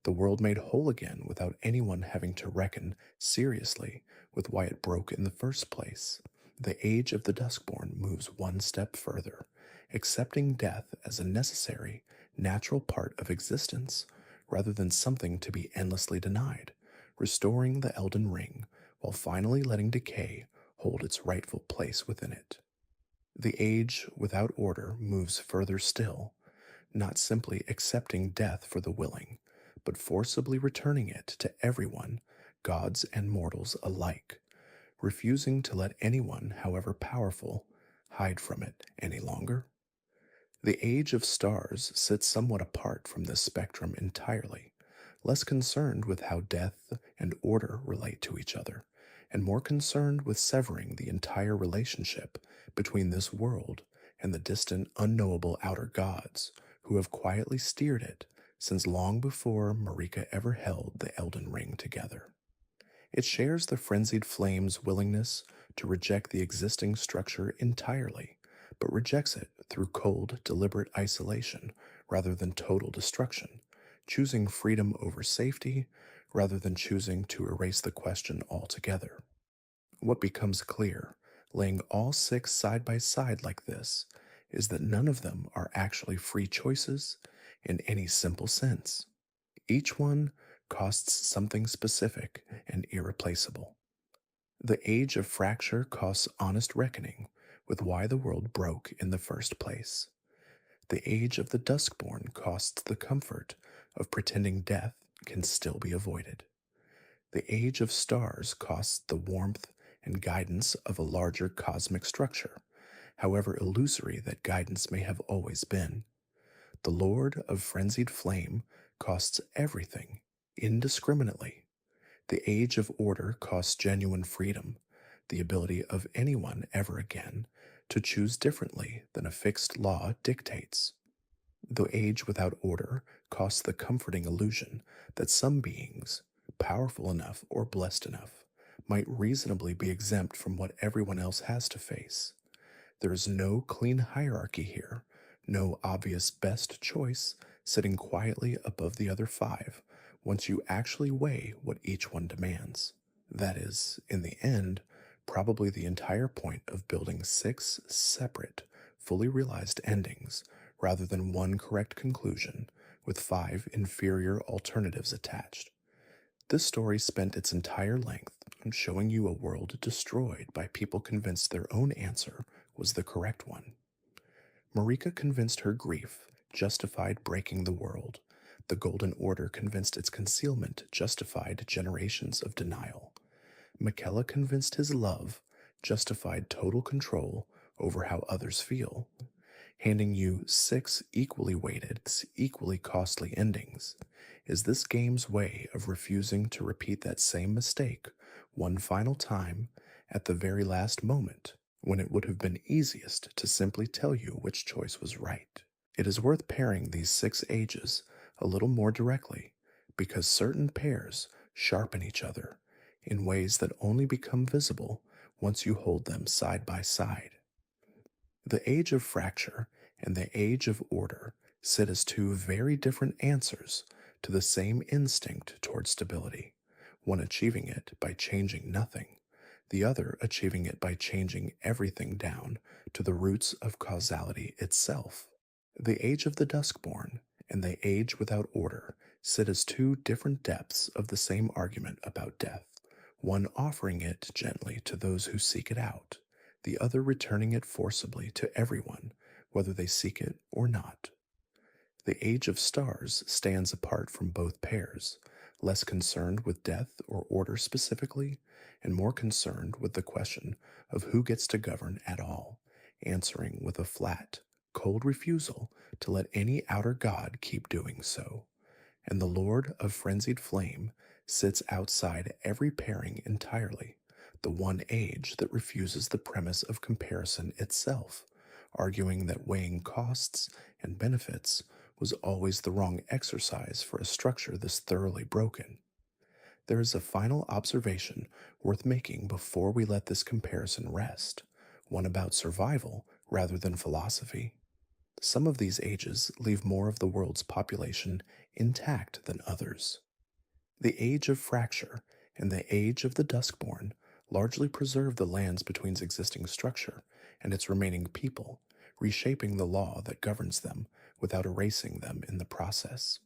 S1: the world made whole again without anyone having to reckon seriously with why it broke in the first place. The Age of the Duskborn moves one step further, accepting death as a necessary, natural part of existence, rather than something to be endlessly denied, restoring the Elden Ring, while finally letting decay hold its rightful place within it. The Age without order moves further still, not simply accepting death for the willing, but forcibly returning it to everyone, gods and mortals alike, refusing to let anyone, however powerful, hide from it any longer. The Age of Stars sits somewhat apart from this spectrum entirely, less concerned with how death and order relate to each other, and more concerned with severing the entire relationship between this world and the distant, unknowable outer gods who have quietly steered it since long before Marika ever held the Elden Ring together. It shares the Frenzied Flame's willingness to reject the existing structure entirely, but rejects it through cold, deliberate isolation rather than total destruction, choosing freedom over safety rather than choosing to erase the question altogether. What becomes clear, laying all six side by side like this, is that none of them are actually free choices in any simple sense. Each one costs something specific and irreplaceable. The Age of Fracture costs honest reckoning with why the world broke in the first place. The Age of the Duskborn costs the comfort of pretending death can still be avoided. The Age of Stars costs the warmth and guidance of a larger cosmic structure, however illusory that guidance may have always been. The Lord of Frenzied Flame costs everything, indiscriminately. The Age of Order costs genuine freedom, the ability of anyone ever again to choose differently than a fixed law dictates. The Age without order costs the comforting illusion that some beings, powerful enough or blessed enough, might reasonably be exempt from what everyone else has to face. There is no clean hierarchy here, no obvious best choice sitting quietly above the other five once you actually weigh what each one demands. That is, in the end, probably the entire point of building six separate, fully realized endings rather than one correct conclusion with five inferior alternatives attached. This story spent its entire length on showing you a world destroyed by people convinced their own answer was the correct one. Marika convinced her grief justified breaking the world. The Golden Order convinced its concealment justified generations of denial. Michaela convinced his love justified total control over how others feel. Handing you six equally weighted, equally costly endings is this game's way of refusing to repeat that same mistake one final time at the very last moment when it would have been easiest to simply tell you which choice was right. It is worth pairing these six ages a little more directly because certain pairs sharpen each other in ways that only become visible once you hold them side by side. The Age of Fracture and the Age of Order sit as two very different answers to the same instinct toward stability, one achieving it by changing nothing, the other achieving it by changing everything down to the roots of causality itself. The Age of the Duskborn and the Age without Order sit as two different depths of the same argument about death, one offering it gently to those who seek it out, the other returning it forcibly to everyone, whether they seek it or not. The Age of Stars stands apart from both pairs, less concerned with death or order specifically, and more concerned with the question of who gets to govern at all, answering with a flat, cold refusal to let any outer god keep doing so. And the Lord of Frenzied Flame sits outside every pairing entirely, the one age that refuses the premise of comparison itself, arguing that weighing costs and benefits was always the wrong exercise for a structure this thoroughly broken. There is a final observation worth making before we let this comparison rest, one about survival rather than philosophy. Some of these ages leave more of the world's population intact than others. The Age of Fracture and the Age of the Duskborn largely preserve the lands between its existing structure and its remaining people, reshaping the law that governs them without erasing them in the process.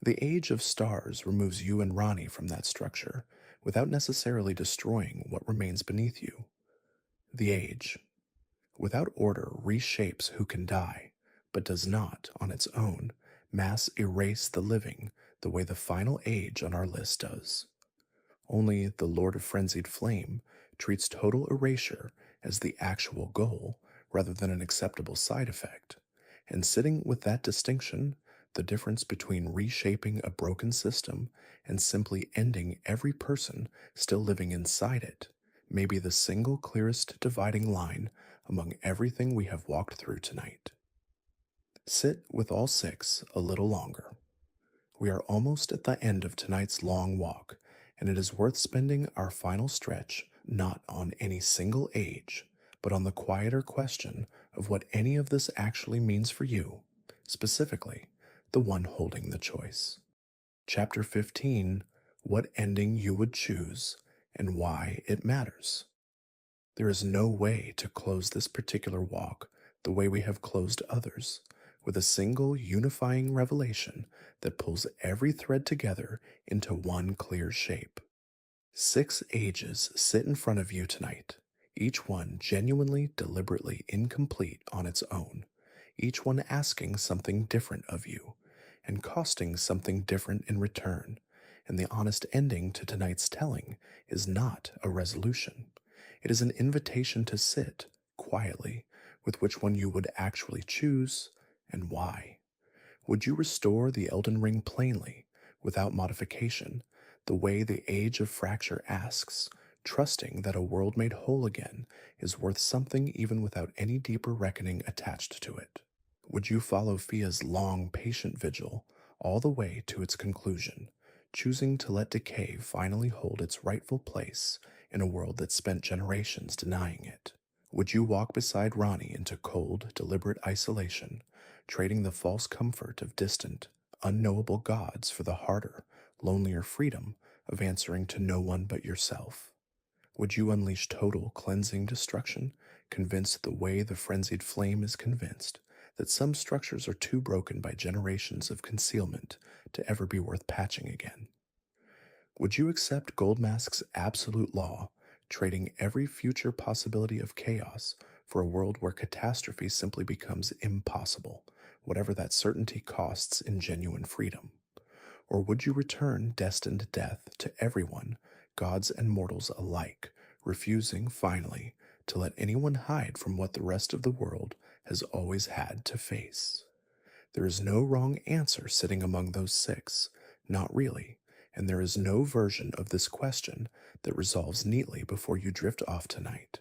S1: The Age of Stars removes you and Ranni from that structure without necessarily destroying what remains beneath you. The Age, without order, reshapes who can die, but does not, on its own, mass erase the living the way the final age on our list does. Only the Lord of Frenzied Flame treats total erasure as the actual goal rather than an acceptable side effect, And sitting with that distinction, the difference between reshaping a broken system and simply ending every person still living inside it may be the single clearest dividing line among everything we have walked through tonight. Sit with all six a little longer. We are almost at the end of tonight's long walk, and it is worth spending our final stretch not on any single age, but on the quieter question of what any of this actually means for you, specifically, the one holding the choice. Chapter 15: What Ending You Would Choose and Why It Matters. There is no way to close this particular walk the way we have closed others, with a single unifying revelation that pulls every thread together into one clear shape. 6 ages sit in front of you tonight, each one genuinely, deliberately incomplete on its own, each one asking something different of you, and costing something different in return. And the honest ending to tonight's telling is not a resolution. It is an invitation to sit quietly with which one you would actually choose and why. Would you restore the Elden Ring plainly, without modification, the way the Age of Fracture asks, trusting that a world made whole again is worth something even without any deeper reckoning attached to it? Would you follow Fia's long, patient vigil all the way to its conclusion, choosing to let decay finally hold its rightful place in a world that spent generations denying it? Would you walk beside Ranni into cold, deliberate isolation, trading the false comfort of distant, unknowable gods for the harder, lonelier freedom of answering to no one but yourself? Would you unleash total cleansing destruction, convinced the way the frenzied flame is convinced that some structures are too broken by generations of concealment to ever be worth patching again? Would you accept Goldmask's absolute law, trading every future possibility of chaos for a world where catastrophe simply becomes impossible, whatever that certainty costs in genuine freedom? Or would you return destined death to everyone, gods and mortals alike, refusing, finally, to let anyone hide from what the rest of the world has always had to face? There is no wrong answer sitting among those 6, not really, and there is no version of this question that resolves neatly before you drift off tonight.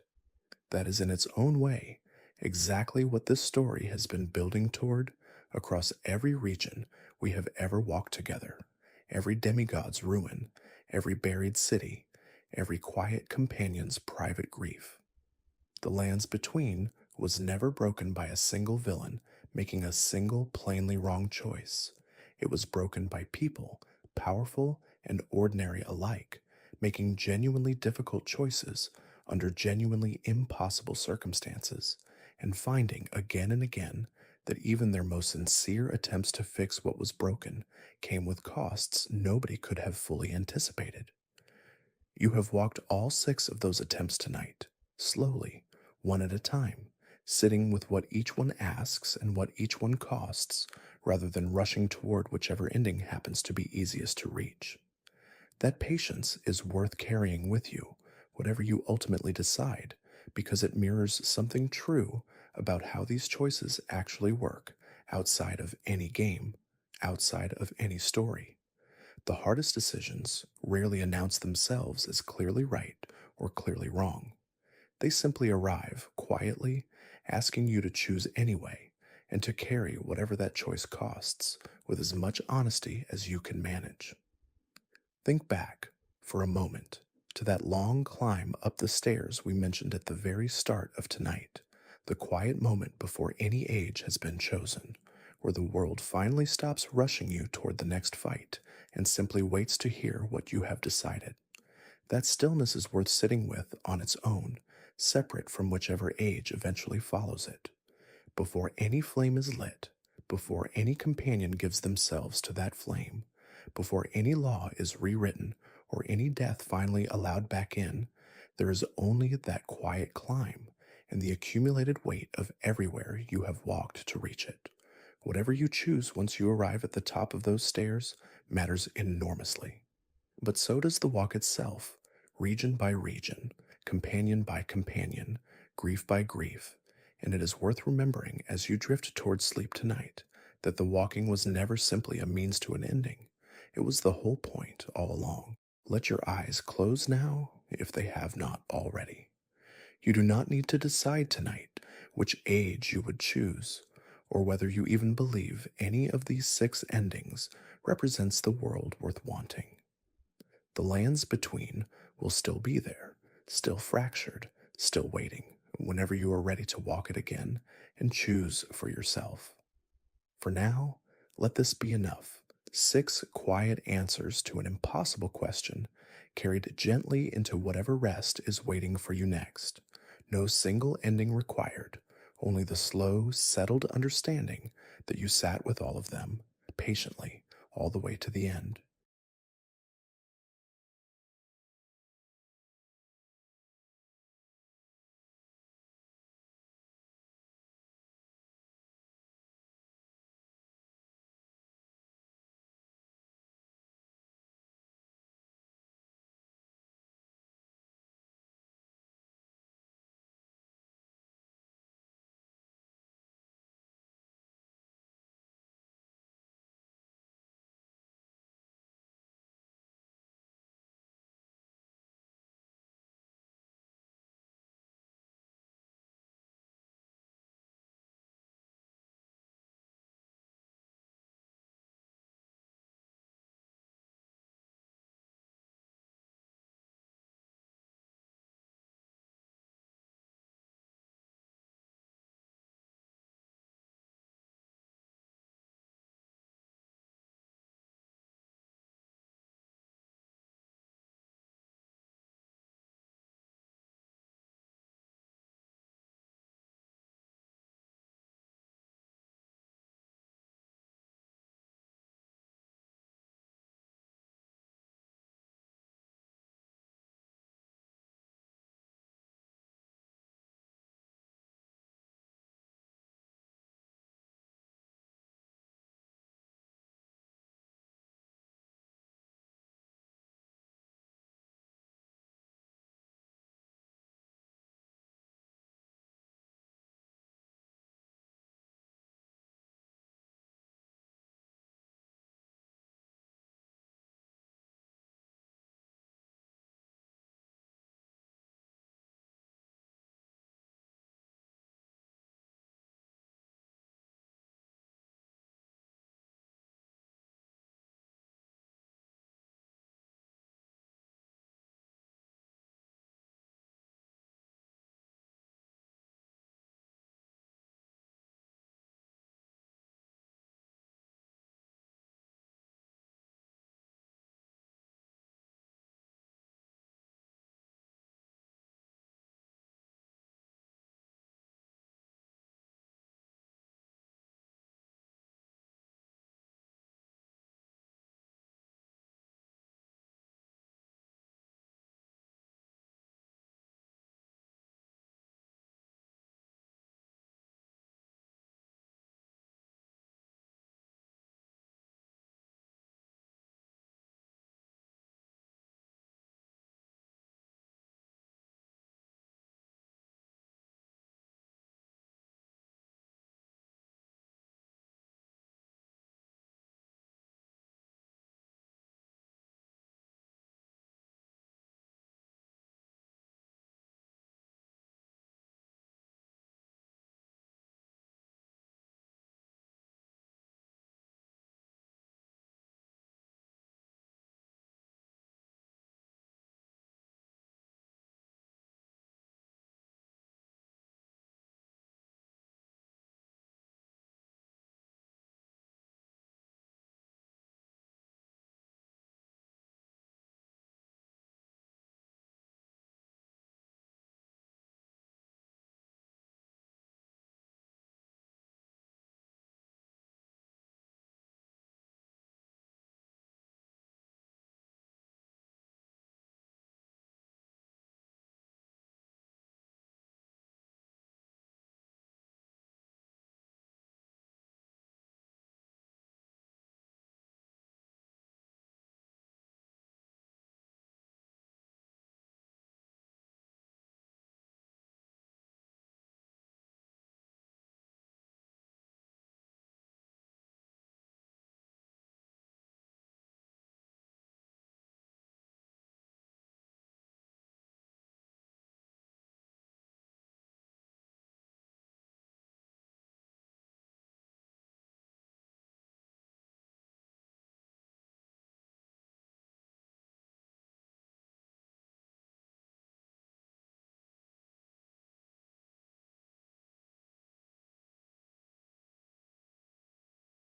S1: That is in its own way exactly what this story has been building toward across every region we have ever walked together, every demigod's ruin, every buried city, every quiet companion's private grief. The lands between was never broken by a single villain making a single plainly wrong choice. It was broken by people, powerful and ordinary alike, making genuinely difficult choices under genuinely impossible circumstances, and finding again and again that even their most sincere attempts to fix what was broken came with costs nobody could have fully anticipated. You have walked all 6 of those attempts tonight, slowly, one at a time, sitting with what each one asks and what each one costs, rather than rushing toward whichever ending happens to be easiest to reach. That patience is worth carrying with you, whatever you ultimately decide, because it mirrors something true about how these choices actually work outside of any game, outside of any story. The hardest decisions rarely announce themselves as clearly right or clearly wrong. They simply arrive quietly, asking you to choose anyway, and to carry whatever that choice costs with as much honesty as you can manage. Think back, for a moment, to that long climb up the stairs we mentioned at the very start of tonight, the quiet moment before any age has been chosen, where the world finally stops rushing you toward the next fight and simply waits to hear what you have decided. That stillness is worth sitting with on its own, separate from whichever age eventually follows it. Before any flame is lit, before any companion gives themselves to that flame, before any law is rewritten or any death finally allowed back in, there is only that quiet climb and the accumulated weight of everywhere you have walked to reach it. Whatever you choose once you arrive at the top of those stairs matters enormously. But so does the walk itself, region by region, companion by companion, grief by grief. And it is worth remembering as you drift towards sleep tonight that the walking was never simply a means to an ending. It was the whole point all along. Let your eyes close now if they have not already. You do not need to decide tonight which age you would choose, or whether you even believe any of these 6 endings represents the world worth wanting. The lands between will still be there, still fractured, still waiting, whenever you are ready to walk it again and choose for yourself. For now, let this be enough. 6 quiet answers to an impossible question, carried gently into whatever rest is waiting for you next. No single ending required, only the slow, settled understanding that you sat with all of them, patiently, all the way to the end.